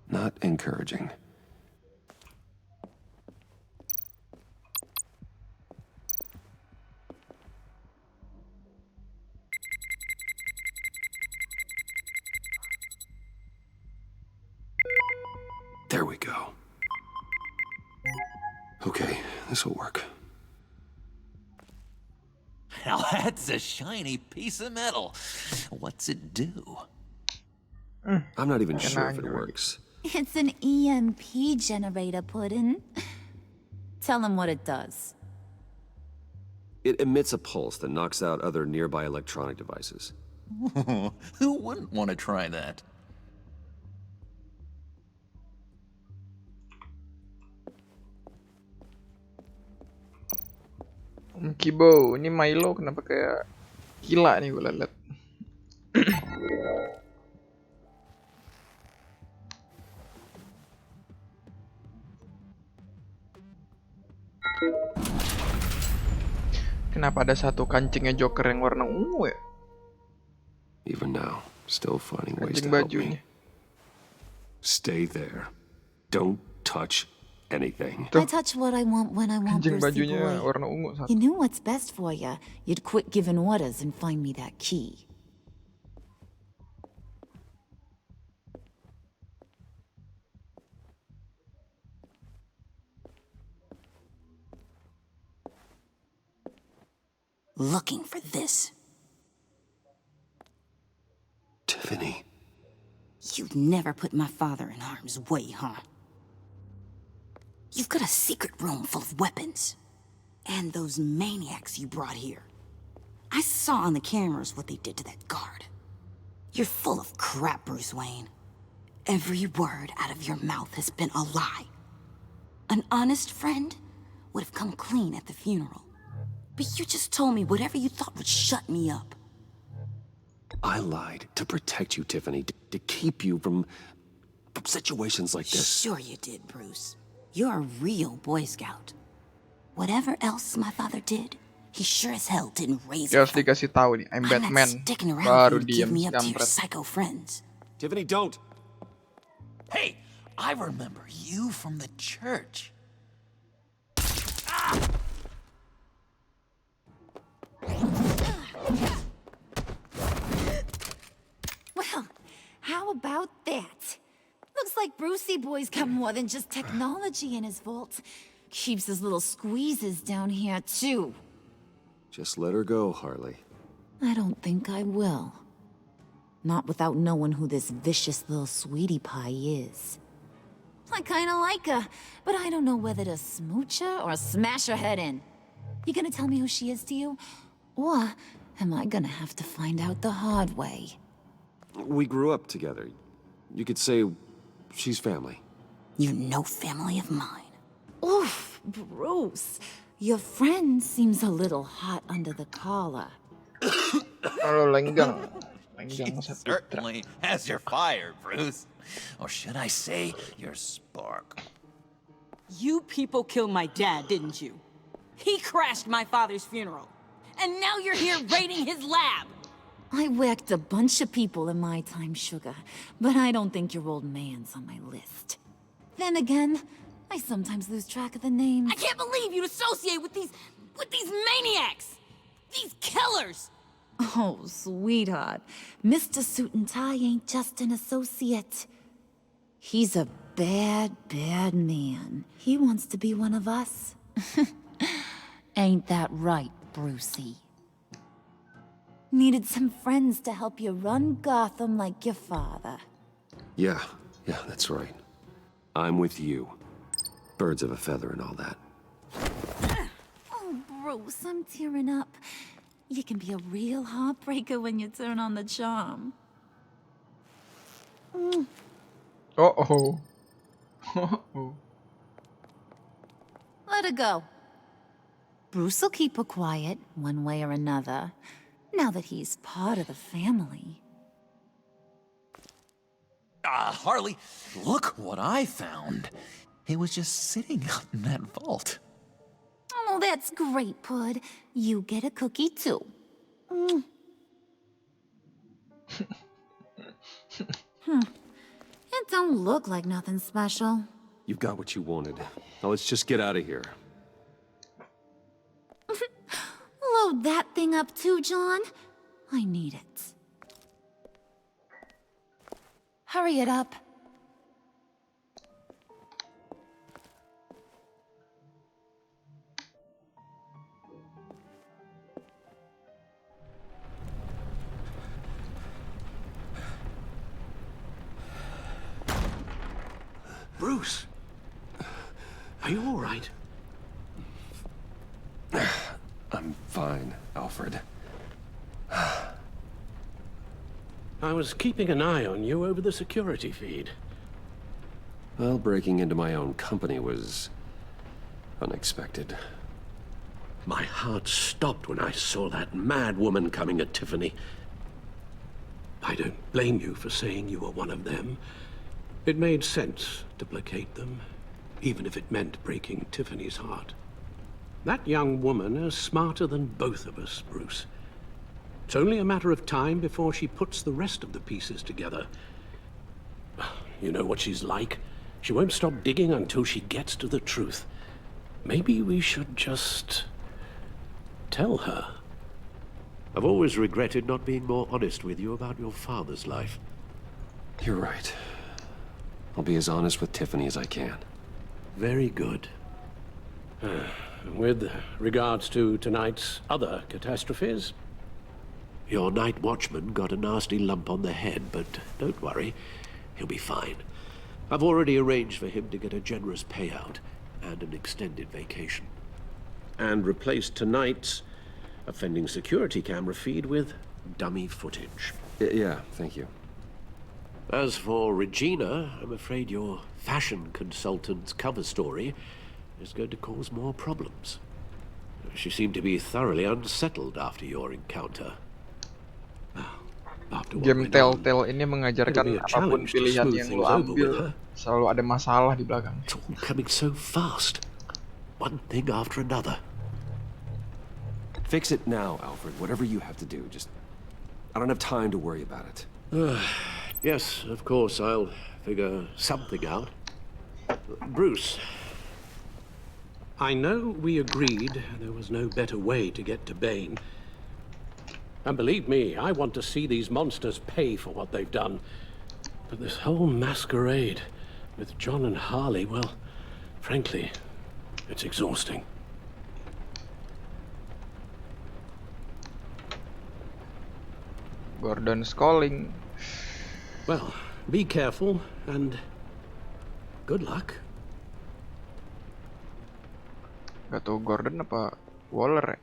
Not encouraging. There we go. Okay, this will work. Now that's a shiny piece of metal. What's it do? I'm not even sure if it works. It's an EMP generator, Puddin'. Tell him what it does. It emits a pulse that knocks out other nearby electronic devices. Who wouldn't want to try that? Kibo, ini Milo kenapa kayak Gila nih gue liat. Kenapa ada satu kancingnya Joker yang warna ungu ya? Even now, still finding ways Kancing to help bajunya. me. Stay there. Don't touch anything. I touch what I want when I want, Kancing Brucey bajunya boy. warna ungu satu. You knew what's best for you. You'd quit giving orders and find me that key. Looking for this. Tiffany. You'd never put my father in harm's way, huh? You've got a secret room full of weapons. And those maniacs you brought here. I saw on the cameras what they did to that guard. You're full of crap, Bruce Wayne. Every word out of your mouth has been a lie. An honest friend would have come clean at the funeral. But you just told me whatever you thought would shut me up. I lied to protect you, Tiffany, to keep you from situations like this. Sure you did, Bruce. You're a real Boy Scout. Whatever else my father did, he sure as hell didn't raise Dia a harus dikasih tahu nih, I'm I'm Batman. not sticking around Baru for you to give diem me up to your kampret. psycho friends. Tiffany, don't. Hey, I remember you from the church. Well, how about that? Looks like Brucey boy's got more than just technology in his vault. Keeps his little squeezes down here, too. Just let her go, Harley. I don't think I will. Not without knowing who this vicious little sweetie pie is. I kinda like her, but I don't know whether to smooch her or smash her head in. You gonna tell me who she is to you? Or am I gonna have to find out the hard way? We grew up together. You could say she's family. You're no family of mine. Oof, Bruce. Your friend seems a little hot under the collar. Kalau lenggang. You certainly has your fire, Bruce. Or should I say, your spark. You people killed my dad, didn't you? He crashed my father's funeral. And now you're here raiding his lab. I whacked a bunch of people in my time, Sugar, but I don't think your old man's on my list. Then again, I sometimes lose track of the names. I can't believe you'd associate with these maniacs! These killers! Oh, sweetheart. Mr. Suit and Tie ain't just an associate. He's a bad, bad man. He wants to be one of us. Ain't that right, Brucey? Needed some friends to help you run Gotham like your father. Yeah, that's right. I'm with you. Birds of a feather and all that. Oh, Bruce, I'm tearing up. You can be a real heartbreaker when you turn on the charm. Uh-oh. Uh-oh. Let her go. Bruce will keep her quiet, one way or another, now that he's part of the family. Harley, look what I found. It was just sitting up in that vault. Oh, that's great, Pud. You get a cookie, too. It don't look like nothing special. You've got what you wanted. Now let's just get out of here. Load that thing up, too, John. I need it. Hurry it up. Bruce, are you all right? I'm fine, Alfred. I was keeping an eye on you over the security feed. Well, breaking into my own company was unexpected. My heart stopped when I saw that mad woman coming at Tiffany. I don't blame you for saying you were one of them. It made sense to placate them, even if it meant breaking Tiffany's heart. That young woman is smarter than both of us, Bruce. It's only a matter of time before she puts the rest of the pieces together. You know what she's like. She won't stop digging until she gets to the truth. Maybe we should just tell her. I've always regretted not being more honest with you about your father's life. You're right. I'll be as honest with Tiffany as I can. Very good. With regards to tonight's other catastrophes? Your night watchman got a nasty lump on the head, but don't worry. He'll be fine. I've already arranged for him to get a generous payout and an extended vacation. And replaced tonight's offending security camera feed with dummy footage. Yeah, thank you. As for Regina, I'm afraid your fashion consultant's cover story is going to cause more problems. She seemed to be thoroughly unsettled after your encounter. Game Telltale ini mengajarkan apapun pilihan yang lo ambil selalu ada masalah di belakang. It's all coming so fast. One thing after another. Fix it now, Alfred. Whatever you have to do. Just... I don't have time to worry about it. Yes, of course, I'll figure something out. Bruce. I know we agreed there was no better way to get to Bane. And believe me, I want to see these monsters pay for what they've done. But this whole masquerade with John and Harley, well, frankly, it's exhausting. Gordon's calling. Well, be careful and good luck. Gak tau Gordon apa Waller ya?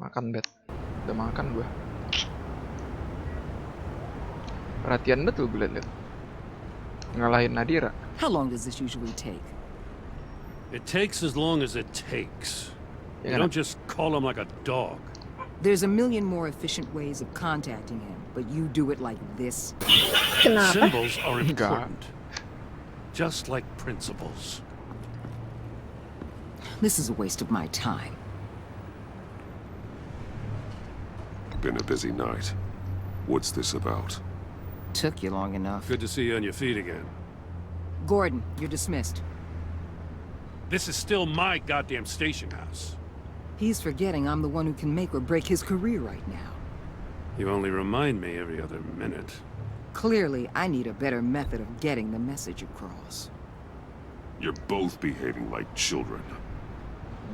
Makan bet. Udah makan gue. Perhatian bet tuh gue liat. Ngalahin Nadira. How long does this usually take? It takes as long as it takes. You don't just call him like a dog. There's a million more efficient ways of contacting him, but you do it like this. Symbols are important. Just like principles. This is a waste of my time. Been a busy night. What's this about? Took you long enough. Good to see you on your feet again. Gordon, you're dismissed. This is still my goddamn station house. He's forgetting I'm the one who can make or break his career right now. You only remind me every other minute. Clearly, I need a better method of getting the message across. You're both behaving like children.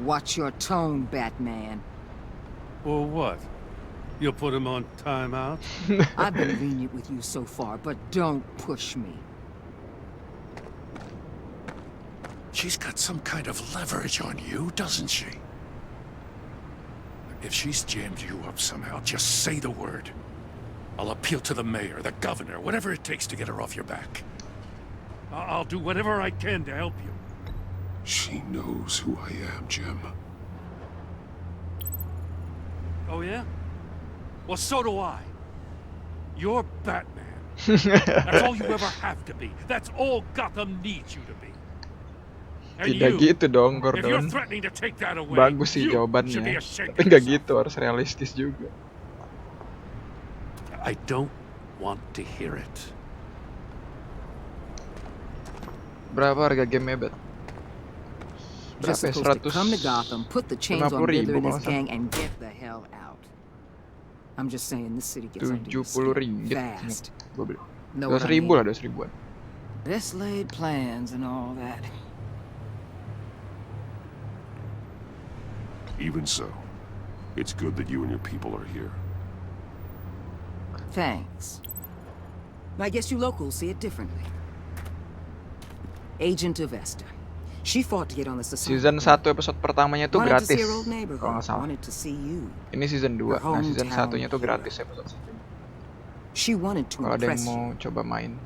Watch your tone, Batman. Or what? You'll put him on timeout? I've been lenient with you so far, but don't push me. She's got some kind of leverage on you, doesn't she? If she's jammed you up somehow, just say the word. I'll appeal to the mayor, the governor, whatever it takes to get her off your back. I'll do whatever I can to help you. She knows who I am, Jim. Oh, yeah? Well, so do I. You're Batman. That's all you ever have to be. That's all Gotham needs you to be. And Tidak gitu dong, if you're Gordon. threatening to take that away, Bagus sih you should jawabannya. be ashamed Tapi of nggak yourself. gitu, harus realistis juga. I don't want to hear it. Berapa harga game-nya, Bet? Just Berapa ya? supposed to come to Gotham, put the chains on 50.000 Riddler and his kalau nggak gang, and get the hell out. I'm just saying, this city gets under your 70 skin ringgit. fast. Gue beli. Know what I 200.000 mean? lah, 200.000-an. Best laid plans and all that. Even so, it's good that you and your people are here. Thanks. I guess you locals see it differently. Agent of Vesta. She fought to get on the society. Season 1 episode pertamanya tuh Wanted to gratis. see her old neighborhood. Kalau nggak salah. Wanted to see you. Ini season 2. Her Nah, season hometown 1-nya tuh gratis episode 1. She wanted to Kalau ada yang impress mau you. coba main.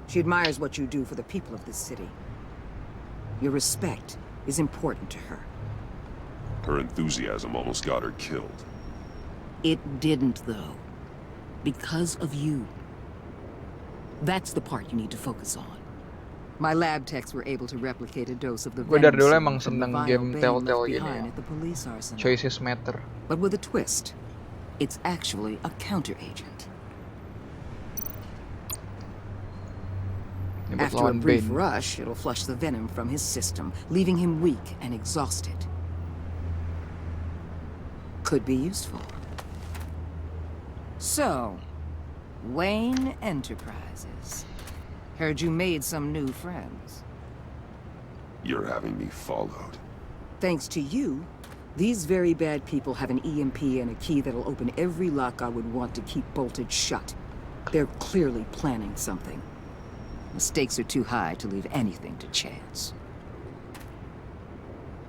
She admires what you do for the people of this city. Your respect is important to her. Her enthusiasm almost got her killed. It didn't, though. Because of you. That's the part you need to focus on. My lab techs were able to replicate a dose of the Gue dari dulu venom emang from the seneng vial game Bane Telltale left gini behind ya. at the police arsenal. Choices matter. But with a twist. It's actually a counteragent. After a brief rush, it'll flush the venom from his system, leaving him weak and exhausted. Could be useful. So, Wayne Enterprises. Heard you made some new friends. You're having me followed. Thanks to you, these very bad people have an EMP and a key that'll open every lock I would want to keep bolted shut. They're clearly planning something. The stakes are too high to leave anything to chance.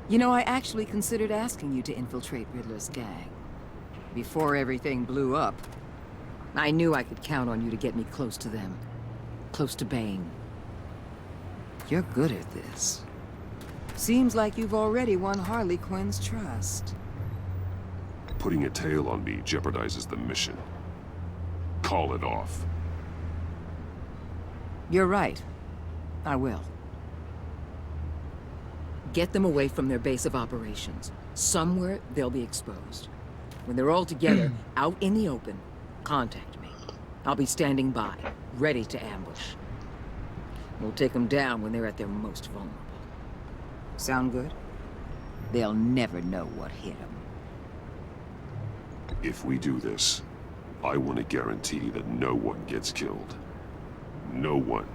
You know, I actually considered asking you to infiltrate Riddler's gang. Before everything blew up, I knew I could count on you to get me close to them. Close to Bane. You're good at this. Seems like you've already won Harley Quinn's trust. Putting a tail on me jeopardizes the mission. Call it off. You're right. I will. Get them away from their base of operations. Somewhere they'll be exposed. When they're all together, out in the open, contact me. I'll be standing by, ready to ambush. We'll take them down when they're at their most vulnerable. Sound good? They'll never know what hit them. If we do this, I want to guarantee that no one gets killed. No one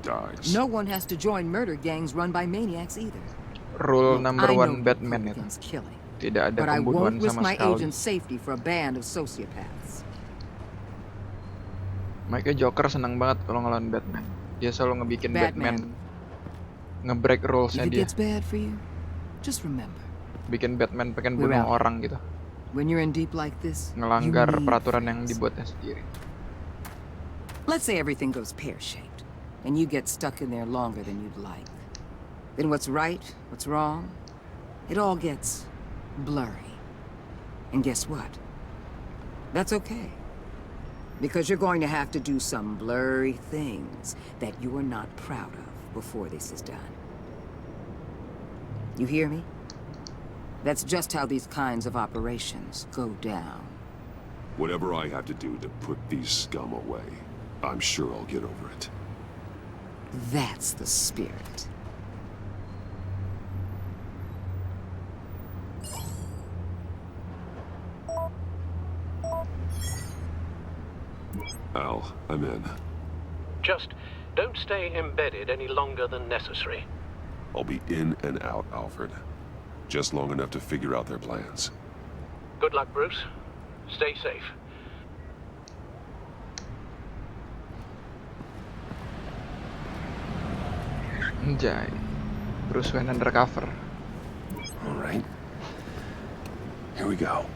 dies. No one has to join murder gangs run by maniacs either. Rule number one Batman itu. Tidak ada But I pembunuhan won't risk sama my sekali. agent's safety for a band of sociopaths. Makanya Joker senang banget kalau ngelawan Batman. Dia selalu ngebikin Batman nge-break rulesnya If it dia. gets bad for you, just remember. Bikin Batman pengen We're bunuh out. orang gitu. When you're in deep like this, Ngelanggar you need peraturan yang friends. dibuatnya sendiri. Let's say everything goes pear-shaped, and you get stuck in there longer than you'd like. Then what's right, what's wrong, it all gets blurry. And guess what? That's okay. Because you're going to have to do some blurry things that you're not proud of before this is done. You hear me? That's just how these kinds of operations go down. Whatever I have to do to put these scum away, I'm sure I'll get over it. That's the spirit. Al, I'm in. Just don't stay embedded any longer than necessary. I'll be in and out, Alfred. Just long enough to figure out their plans. Good luck, Bruce. Stay safe. Anjay. Bruce Wayne undercover. All right. Here we go.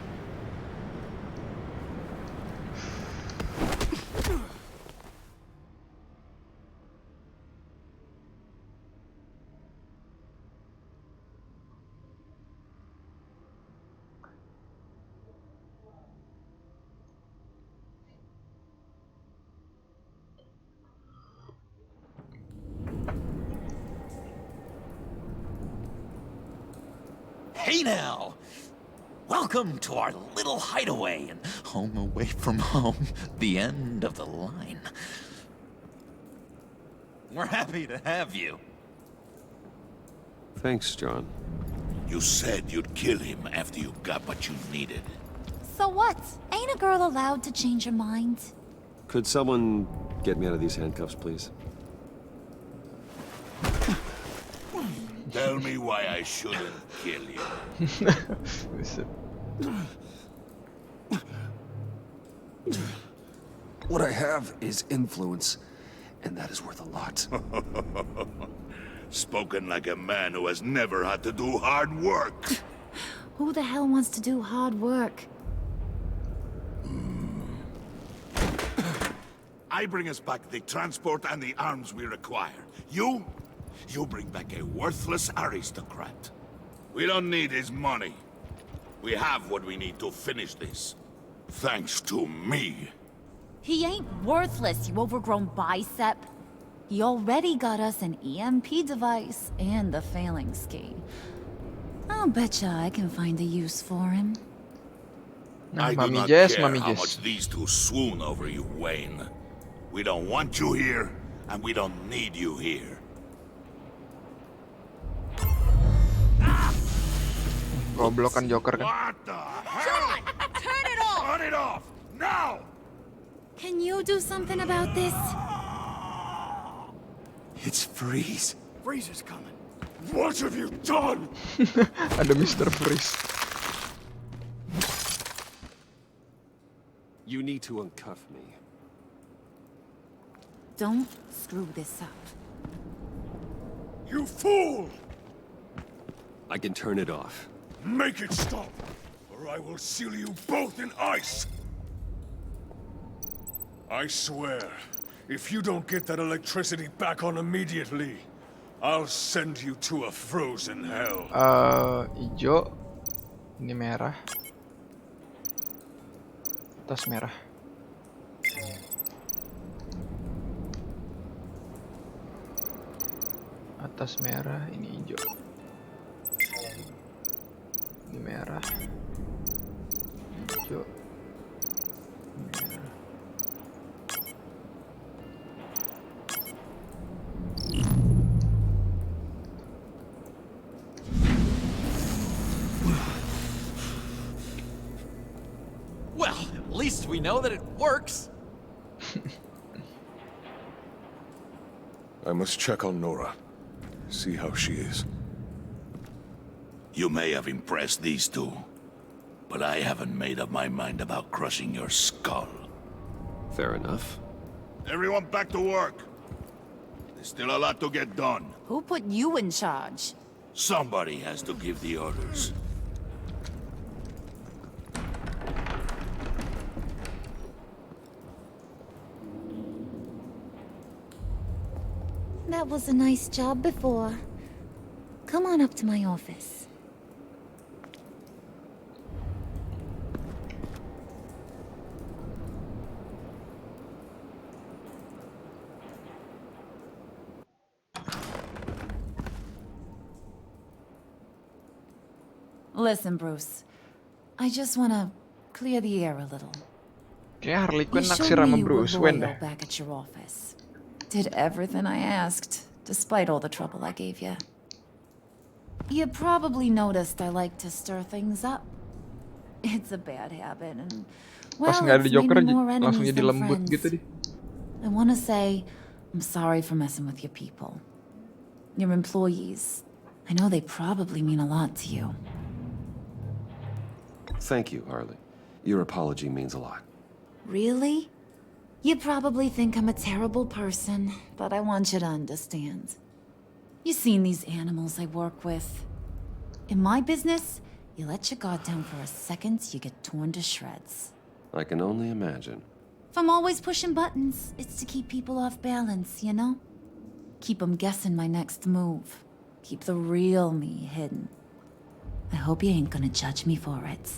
Hey now! Welcome to our little hideaway and home away from home, the end of the line. We're happy to have you. Thanks, John. You said you'd kill him after you got what you needed. So what? Ain't a girl allowed to change her mind? Could someone get me out of these handcuffs, please? Tell me why I shouldn't kill you. What I have is influence, and that is worth a lot. Spoken like a man who has never had to do hard work. Who the hell wants to do hard work? I bring us back the transport and the arms we require. You bring back a worthless aristocrat. We don't need his money. We have what we need to finish this. Thanks to me. He ain't worthless, you overgrown bicep. He already got us an EMP device and the phalanx key. I'll betcha I can find a use for him. I do not care how much these two swoon over you, Wayne. We don't want you here, and we don't need you here. Goblok kan Joker kan. What the John, turn it off! Turn it off! Now! Can you do something about this? It's Freeze. Freeze is coming. What have you done? Ada Mr. Freeze. You need to uncuff me. Don't screw this up. You fool! I can turn it off. Make it stop, or I will seal you both in ice! I swear, if you don't get that electricity back on immediately, I'll send you to a frozen hell. Hijau. Ini merah. Atas merah. Atas merah, ini hijau. Ini merah. Hijau. Ini merah. Well, at least we know that it works. I must check on Nora. See how she is. You may have impressed these two, but I haven't made up my mind about crushing your skull. Fair enough. Everyone back to work. There's still a lot to get done. Who put you in charge? Somebody has to give the orders. That was a nice job before. Come on up to my office. Listen, Bruce. I just want to clear the air a little. Kayak Harley Quinn You naksir showed sama me you were Bruce Wayne loyal deh. back at your office. Did everything I asked, despite all the trouble I gave you. You probably noticed I like to stir things up. It's a bad habit, and well, Pas nggak ada it's made Joker me more langsung enemies jadi than lembut friends. gitu deh. I want to say I'm sorry for messing with your people. Your employees. I know they probably mean a lot to you. Thank you, Harley. Your apology means a lot. Really? You probably think I'm a terrible person, but I want you to understand. You seen these animals I work with. In my business, you let your guard down for a second, you get torn to shreds. I can only imagine. If I'm always pushing buttons, it's to keep people off balance, you know? Keep them guessing my next move. Keep the real me hidden. I hope you ain't gonna judge me for it.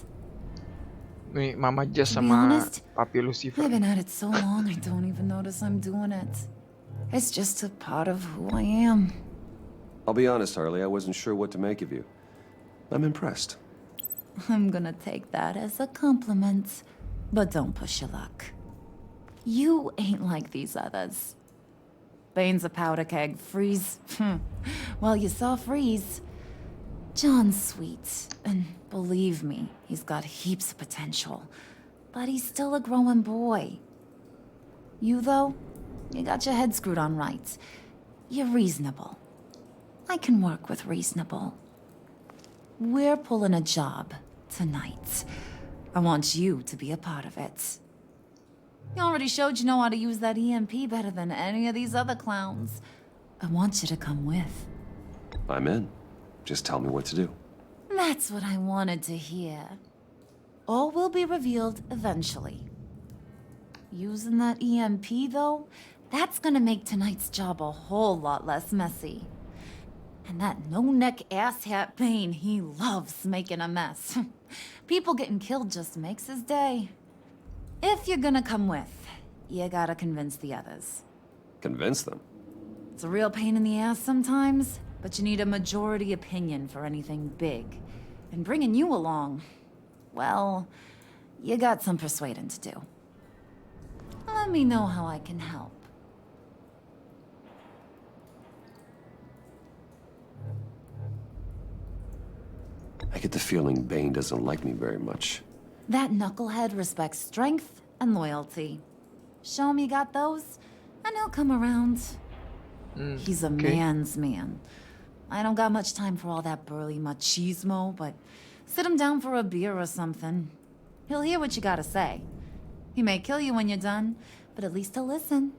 Nih Mama Jess To be sama honest, Papi Lucifer. I've been at it so long, I don't even notice I'm doing it. It's just a part of who I am. I'll be honest, Harley, I wasn't sure what to make of you. I'm impressed. I'm gonna take that as a compliment, but don't push your luck. You ain't like these others. Bane's a powder keg, Freeze. Well, you saw Freeze. John's sweet, and believe me, he's got heaps of potential. But he's still a growing boy. You, though, you got your head screwed on right. You're reasonable. I can work with reasonable. We're pulling a job tonight. I want you to be a part of it. You already showed you know how to use that EMP better than any of these other clowns. I want you to come with. I'm in. Just tell me what to do. That's what I wanted to hear. All will be revealed eventually. Using that EMP, though, that's gonna make tonight's job a whole lot less messy. And that no-neck asshat Bane, he loves making a mess. People getting killed just makes his day. If you're gonna come with, you gotta convince the others. Convince them? It's a real pain in the ass sometimes, but you need a majority opinion for anything big. And bringing you along, well, you got some persuading to do. Let me know how I can help. I get the feeling Bane doesn't like me very much. That knucklehead respects strength and loyalty. Show him you got those, and he'll come around. He's a man's man. I don't got much time for all that burly machismo, but sit him down for a beer or something. He'll hear what you gotta say. He may kill you when you're done, but at least he'll listen.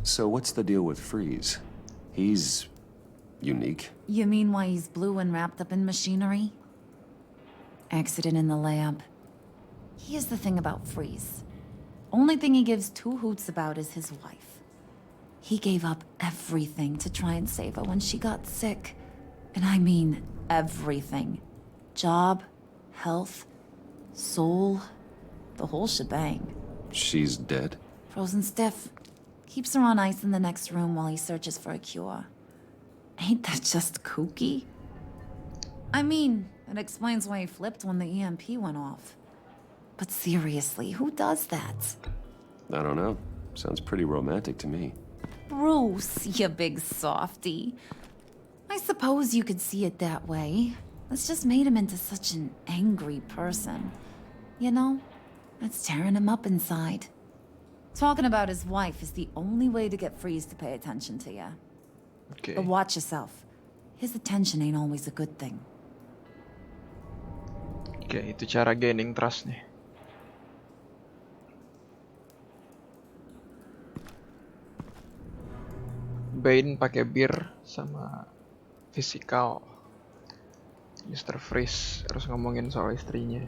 So what's the deal with Freeze? He's unique. You mean why he's blue and wrapped up in machinery? Accident in the lab. Here's the thing about Freeze. Only thing he gives two hoots about is his wife. He gave up everything to try and save her when she got sick. And I mean everything. Job, health, soul, the whole shebang. She's dead? Frozen stiff. Keeps her on ice in the next room while he searches for a cure. Ain't that just kooky? I mean, it explains why he flipped when the EMP went off. But seriously, who does that? I don't know. Sounds pretty romantic to me. Bruce, you big softy. I suppose you could see it that way. It's just made him into such an angry person. You know, it's tearing him up inside. Talking about his wife is the only way to get Freeze to pay attention to you. Okay. But watch yourself. His attention ain't always a good thing. Oke, itu cara gaining trust nih. Bane pakai bir sama physical. Mr. Freeze harus ngomongin soal istrinya.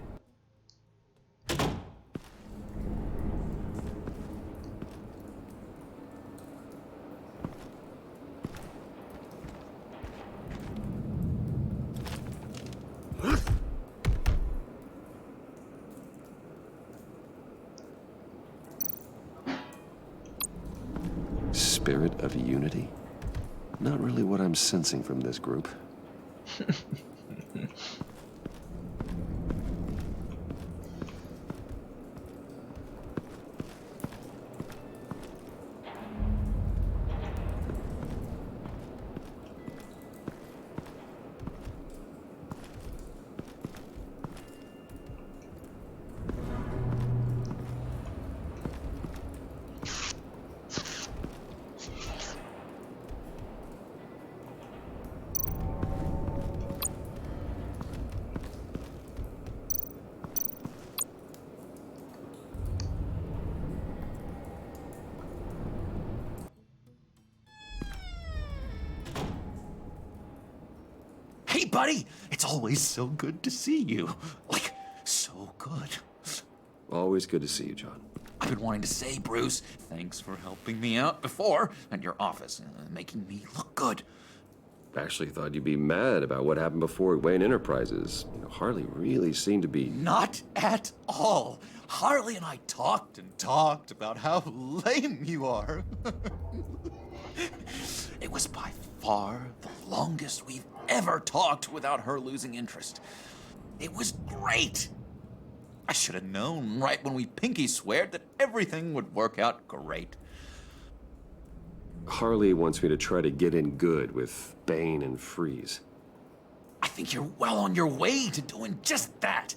Spirit of unity? Not really what I'm sensing from this group. Hey, buddy! It's always so good to see you. Like, so good. Always good to see you, John. I've been wanting to say, Bruce, thanks for helping me out before at your office, making me look good. Actually thought you'd be mad about what happened before Wayne Enterprises. You know, Harley really seemed to be... Not at all. Harley and I talked and talked about how lame you are. It was by far the longest we've ever talked without her losing interest. It was great. I should have known right when we pinky sweared that everything would work out great. Harley wants me to try to get in good with Bane and Freeze. I think you're well on your way to doing just that.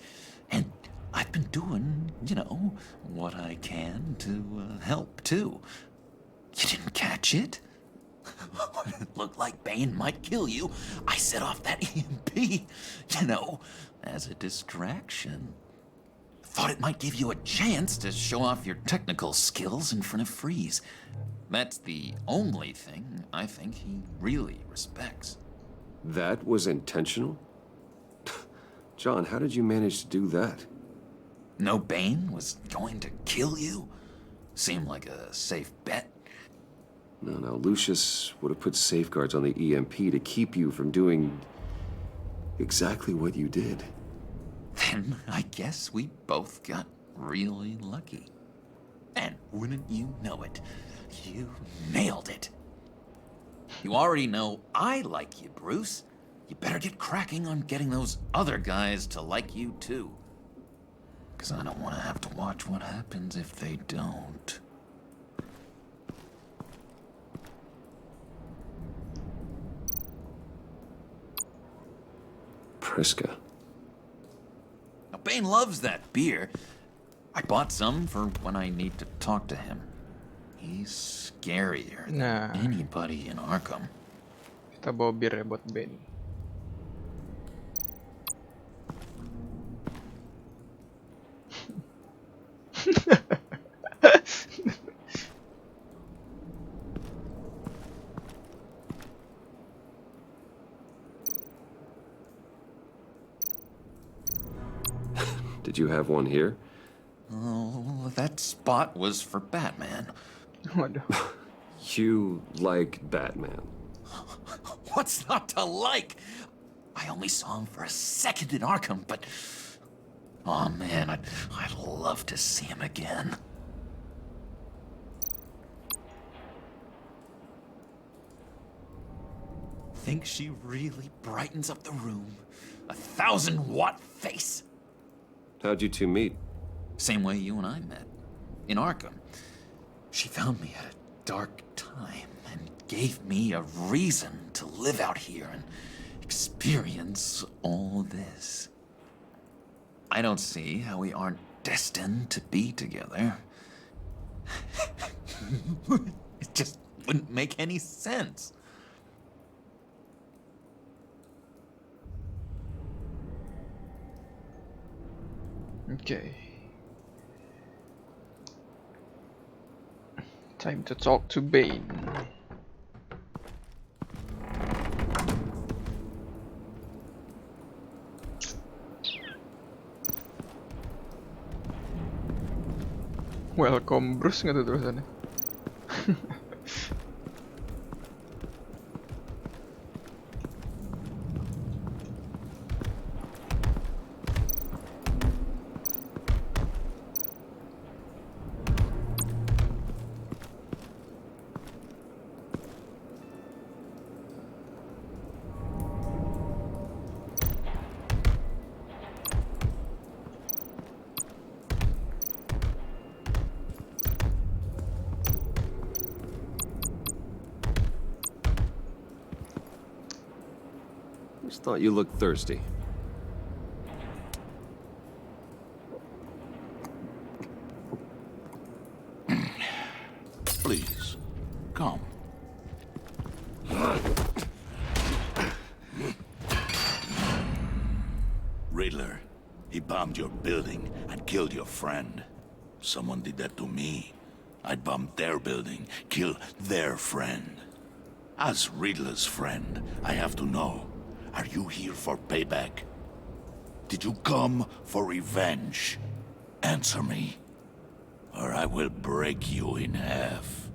And I've been doing, you know, what I can to help, too. You didn't catch it? When it looked like Bane might kill you, I set off that EMP, you know, as a distraction. Thought it might give you a chance to show off your technical skills in front of Freeze. That's the only thing I think he really respects. That was intentional? John, how did you manage to do that? know Bane was going to kill you? Seemed like a safe bet. No, Lucius would have put safeguards on the EMP to keep you from doing exactly what you did. Then I guess we both got really lucky. And wouldn't you know it, you nailed it. You already know I like you, Bruce. You better get cracking on getting those other guys to like you too. Because I don't want to have to watch what happens if they don't. Priska. Now, Bane loves that beer. I bought some for when I need to talk to him. He's scarier than anybody in Arkham. Kita bawa bir ya buat Ben. Did you have one here? Oh, that spot was for Batman. You like Batman? What's not to like? I only saw him for a second in Arkham, but... oh man, I'd love to see him again. Think she really brightens up the room? 1,000-watt face! How'd you two meet? Same way you and I met. In Arkham. She found me at a dark time and gave me a reason to live out here and experience all this. I don't see how we aren't destined to be together. It just wouldn't make any sense. Okay. Time to talk to Bane. Welcome Bruce nggak tuh tulisannya? Just thought you looked thirsty. Please, come. Riddler, he bombed your building and killed your friend. Someone did that to me. I'd bomb their building, kill their friend. As Riddler's friend, I have to know. Are you here for payback? Did you come for revenge? Answer me, or I will break you in half.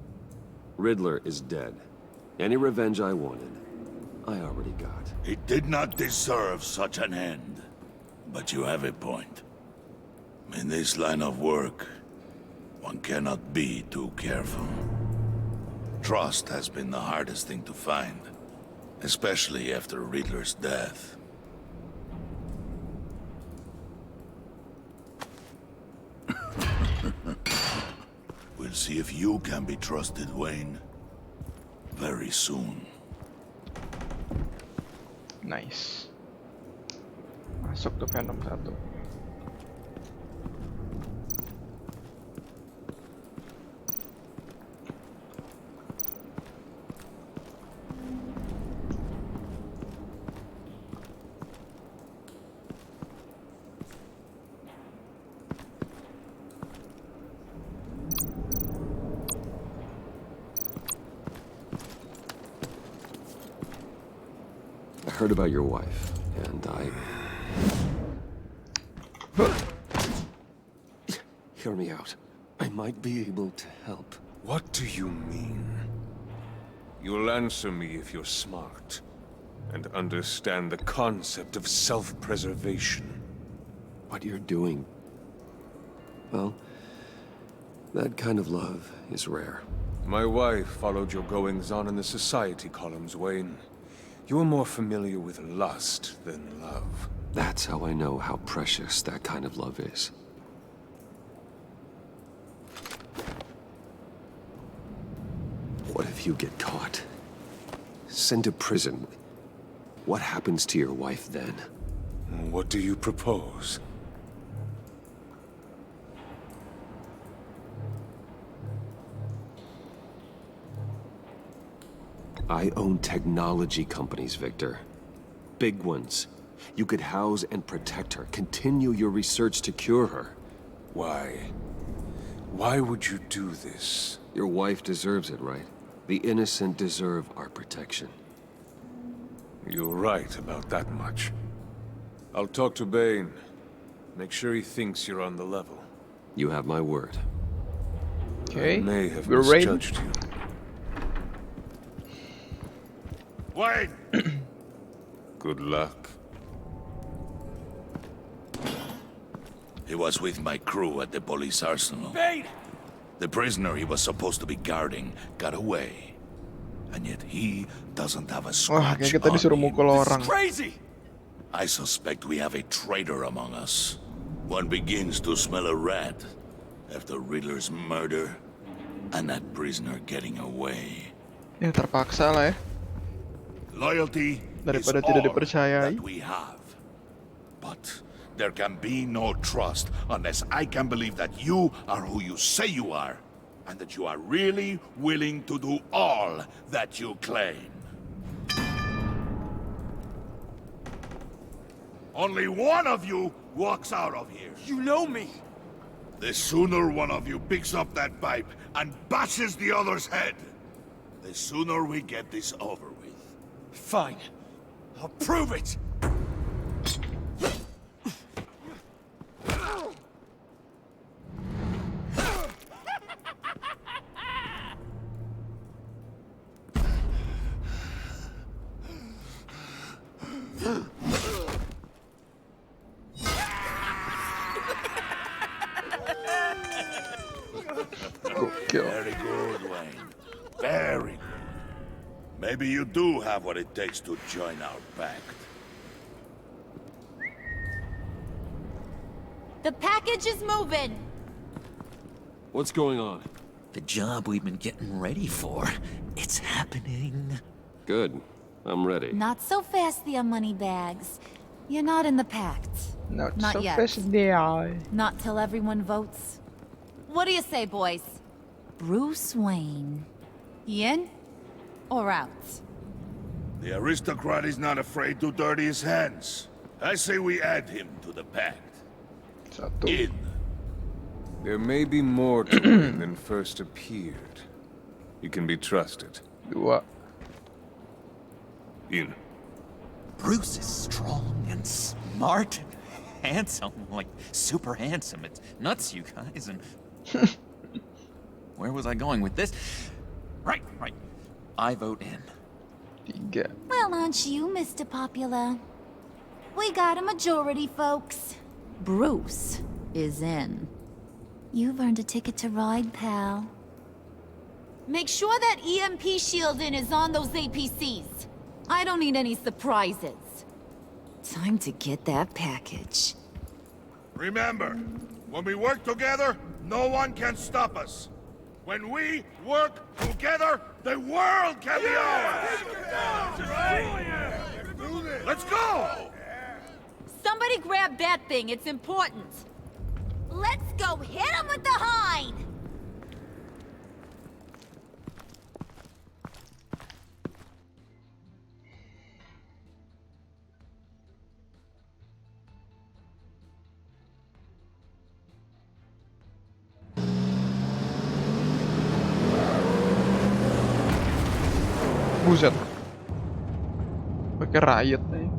Riddler is dead. Any revenge I wanted, I already got. He did not deserve such an end. But you have a point. In this line of work, one cannot be too careful. Trust has been the hardest thing to find. Especially after Riddler's death. We'll see if you can be trusted, Wayne. Very soon. Nice. Masuk tuh Venom 1. I heard about your wife, and Hear me out. I might be able to help. What do you mean? You'll answer me if you're smart and understand the concept of self-preservation. What you're doing, well, that kind of love is rare. My wife followed your goings-on in the society columns, Wayne. You are more familiar with lust than love. That's how I know how precious that kind of love is. What if you get caught? Sent to prison? What happens to your wife then? What do you propose? I own technology companies, Victor. Big ones. You could house and protect her, continue your research to cure her. Why? Why would you do this? Your wife deserves it, right? The innocent deserve our protection. You're right about that much. I'll talk to Bane. Make sure he thinks you're on the level. You have my word. Okay, I may have we're ready. misjudged you. Wait! Good luck. He was with my crew at the police arsenal. Bane! The prisoner he was supposed to be guarding got away. And yet he doesn't have a Wah, kayak scratch kita disuruh on him. mukul orang. Crazy! I suspect we have a traitor among us. One begins to smell a rat after Riddler's murder and that prisoner getting away. Ya terpaksa lah ya. Loyalty Daripada is tidak all dipercayai. that we have. But there can be no trust unless I can believe that you are who you say you are, and that you are really willing to do all that you claim. Only one of you walks out of here. You know me! The sooner one of you picks up that pipe and bashes the other's head, the sooner we get this over with. Fine. I'll prove it! Very good, Wayne. Very good. Maybe you do have what it takes to join our pact. The package is moving. What's going on? The job we've been getting ready for. It's happening. Good. I'm ready. Not so fast, the money bags. You're not in the pact. Not Not so yet. fast there. Not till everyone votes. What do you say, boys? Bruce Wayne. In or out? The aristocrat is not afraid to dirty his hands. I say we add him to the pact. In. There may be more to him than first appeared. You can be trusted. Dua. In. Bruce is strong and smart and handsome, like super handsome. It's nuts, you guys, and... Where was I going with this? Right. I vote in. Tiga. Well, aren't you, Mr. Popular? We got a majority, folks. Bruce is in. You've earned a ticket to ride, pal. Make sure that EMP shielding is on those APCs. I don't need any surprises. Time to get that package. Remember, when we work together, no one can stop us. When we work together, the world can be ours! Let's go! Somebody grab that thing, it's important. Let's go hit him with the hind! Buset. Pakai riot nih.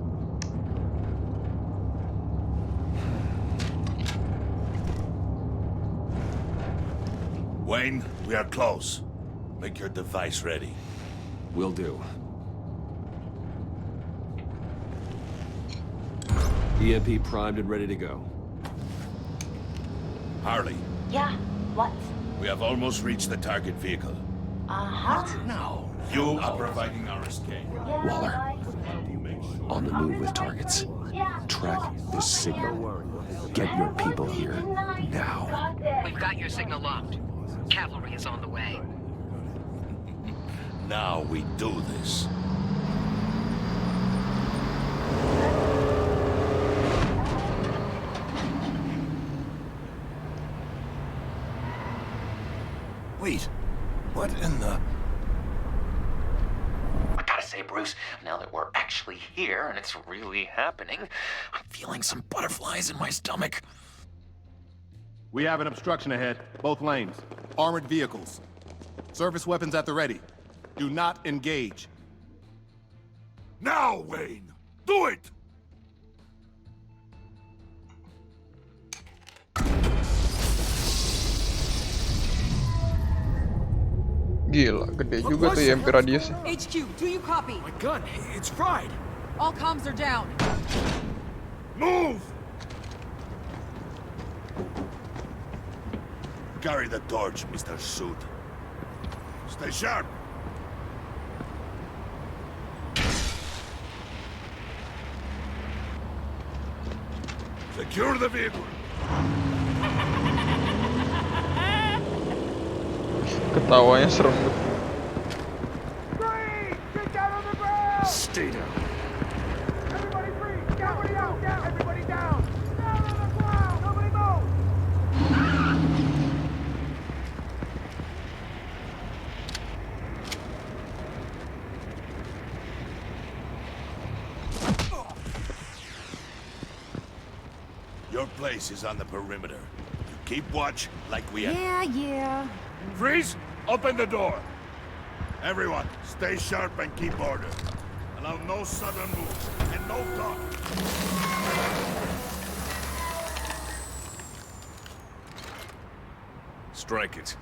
Wayne, we are close. Make your device ready. Will do. EMP primed and ready to go. Harley, Yeah, what? we have almost reached the target vehicle. What? Now, you are providing our escape. Waller, on the move with targets. Track this signal. Get your people here now. We've got your signal locked. Cavalry is on the way. Now we do this. Wait, what in the... I gotta say, Bruce, now that we're actually here and it's really happening, I'm feeling some butterflies in my stomach. We have an obstruction ahead, both lanes. Armored vehicles. Service weapons at the ready. Do not engage. Now, Wayne! Do it! Gila, gede juga tuh EMP radiusnya. HQ, do you copy? My gun, it's fried. All comms are down. Move! Carry the torch, Mr. Suit. Stay sharp. Secure the vehicle. Ketawanya serem. Stay down. Everybody free! Everybody out! Everybody down! Down on the ground! Nobody move! Your place is on the perimeter. You keep watch like we have. Yeah. Freeze! Open the door! Everyone, stay sharp and keep order. Allow no sudden moves and no talk. Strike it.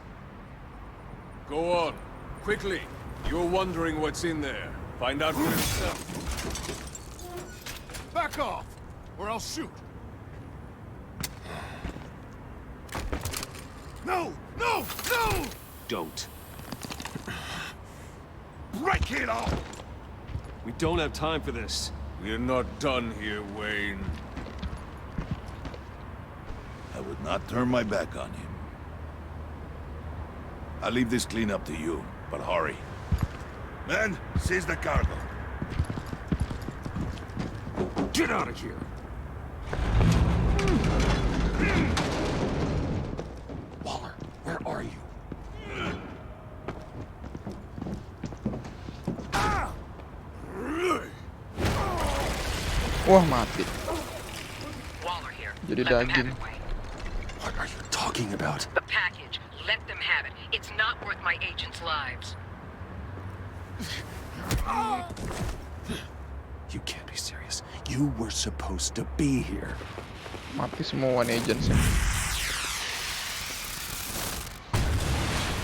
Go on. Quickly. You're wondering what's in there. Find out for yourself. Back off, or I'll shoot. No! No! No! Don't. Break it off! We don't have time for this. We're not done here, Wayne. I would not turn my back on him. I'll leave this clean up to you, but hurry. Men, seize the cargo. Get out of here! Waller, where are you? Wah, mati. Waller here. Jadi Let them have daging. it, Wayne. What are you talking about? The package. Let them have it. It's not worth my agents' lives. You can't be serious. You were supposed to be here. Mati semua one agents.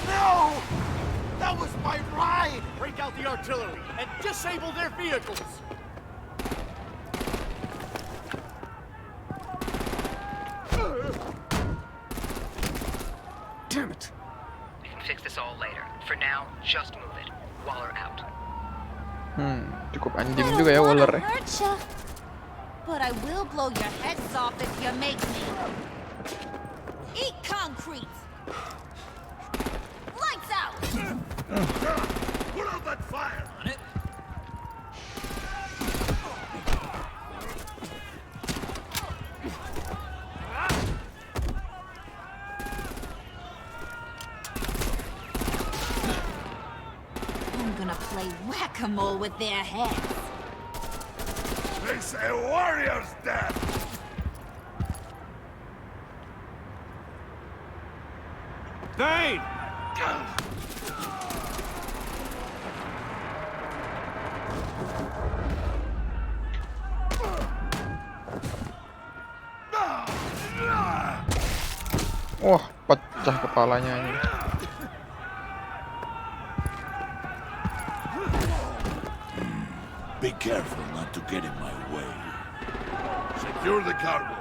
No! That was my ride! Break out the artillery and disable their vehicles! Damn it! We can fix this all later. For now, just move it. Waller out. Cukup anjing juga ya Waller ya. Hurt ya. But I will blow your heads off if you make me. Eat concrete. Lights out. Put out that fire! On it. I'm gonna play whack-a-mole with their heads. It's a warrior's death! Thane! Wah, pecah kepalanya ini. Be careful not to get in my way. Secure the cargo.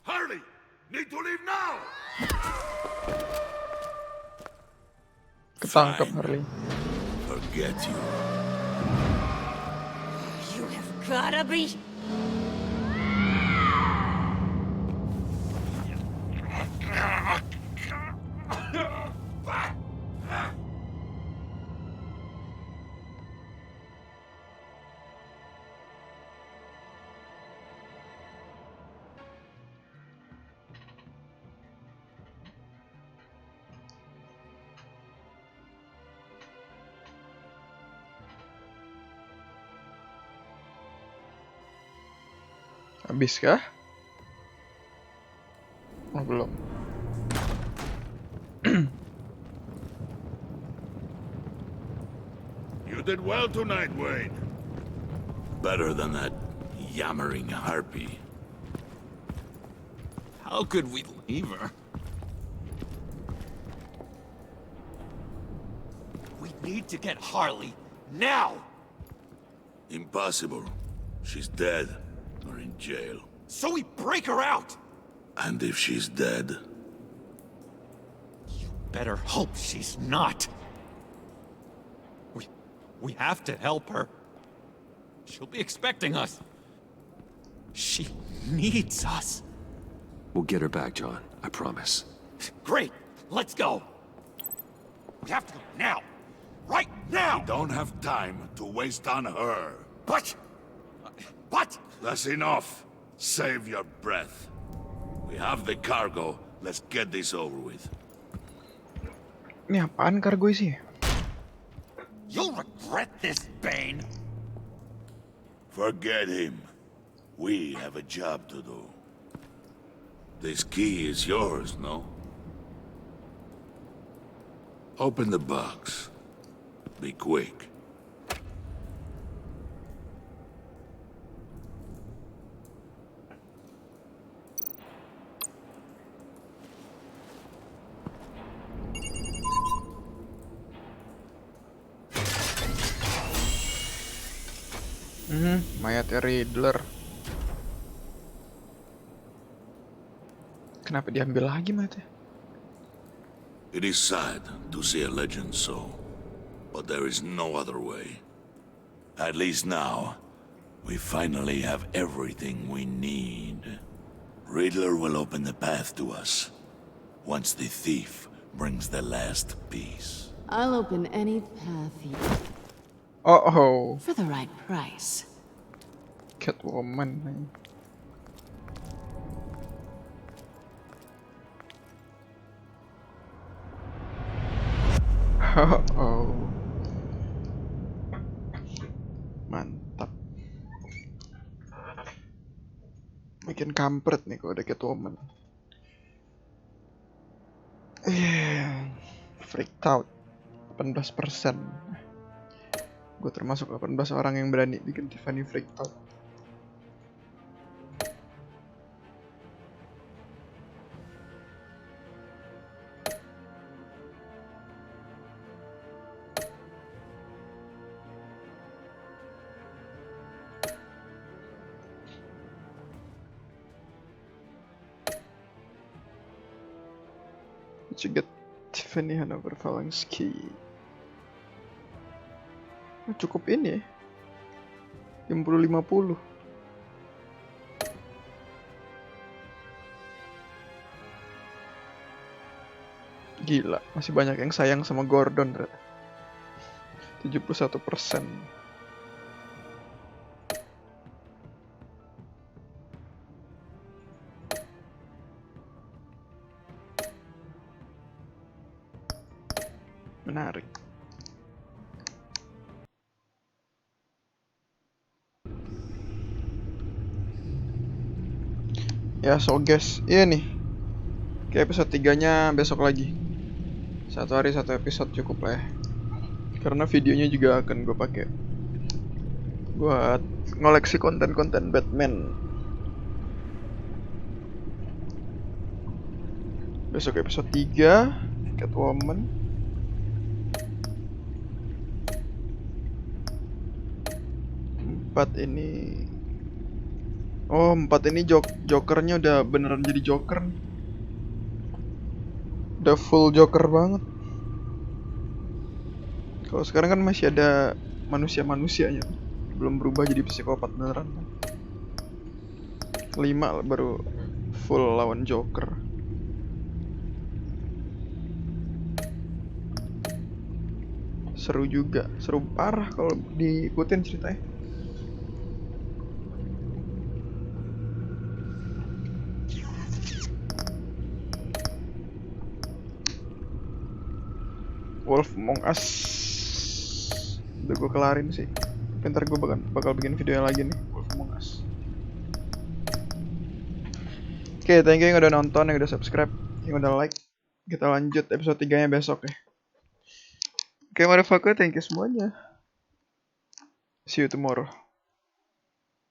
Harley! Need to leave now! Ketangkep Harley. Forget you. You have gotta be... Habis kah? Oh, belum. You did well tonight, Wayne. Better than that yammering harpy. How could we leave her? We need to get Harley, now! Impossible. She's dead, or in jail. So we break her out! And if she's dead? Better hope she's not. We have to help her. She'll be expecting us. She needs us. We'll get her back, John. I promise. Great. Let's go. We have to go now. Right now! We don't have time to waste on her. But... That's enough. Save your breath. We have the cargo. Let's get this over with. Ini apaan kargo isi? You'll regret this, Bane. Forget him. We have a job to do. This key is yours, no? Open the box. Be quick. Mayatnya Riddler. Kenapa diambil lagi mayatnya? It is sad to see a legend so, but there is no other way. At least now, we finally have everything we need. Riddler will open the path to us, once the thief brings the last piece. I'll open any path you... Oh. For the right price. Catwoman. Oh. Mantap. Bikin kampret nih kalau ada Catwoman. Freaked out 18%. Gue termasuk 18 orang yang berani bikin Tiffany freaked out. You get Tiffany Hanover Valansky. Oh, cukup ini ya. 50-50. Gila, masih banyak yang sayang sama Gordon ternyata. 71%. Menarik. Ya, so guys, iya nih. Kayak episode 3-nya besok lagi. 1 hari 1 episode cukup lah ya. Karena videonya juga akan gue pakai buat ngoleksi konten-konten Batman. Besok episode 3 Catwoman. Empat ini, oh 4 ini Jokernya udah beneran jadi Joker nih. Udah full Joker banget. Kalau sekarang kan masih ada manusia-manusianya, belum berubah jadi psikopat beneran. 5 baru full lawan Joker. Seru juga, seru parah kalau diikutin ceritanya. Wolf Among Us udah gue kelarin sih. Ntar gue bakal bikin video lagi nih, Wolf Among Us. Oke, thank you yang udah nonton, yang udah subscribe, yang udah like. Kita lanjut episode 3 nya besok ya. Oke, motherfucker, thank you semuanya. See you tomorrow.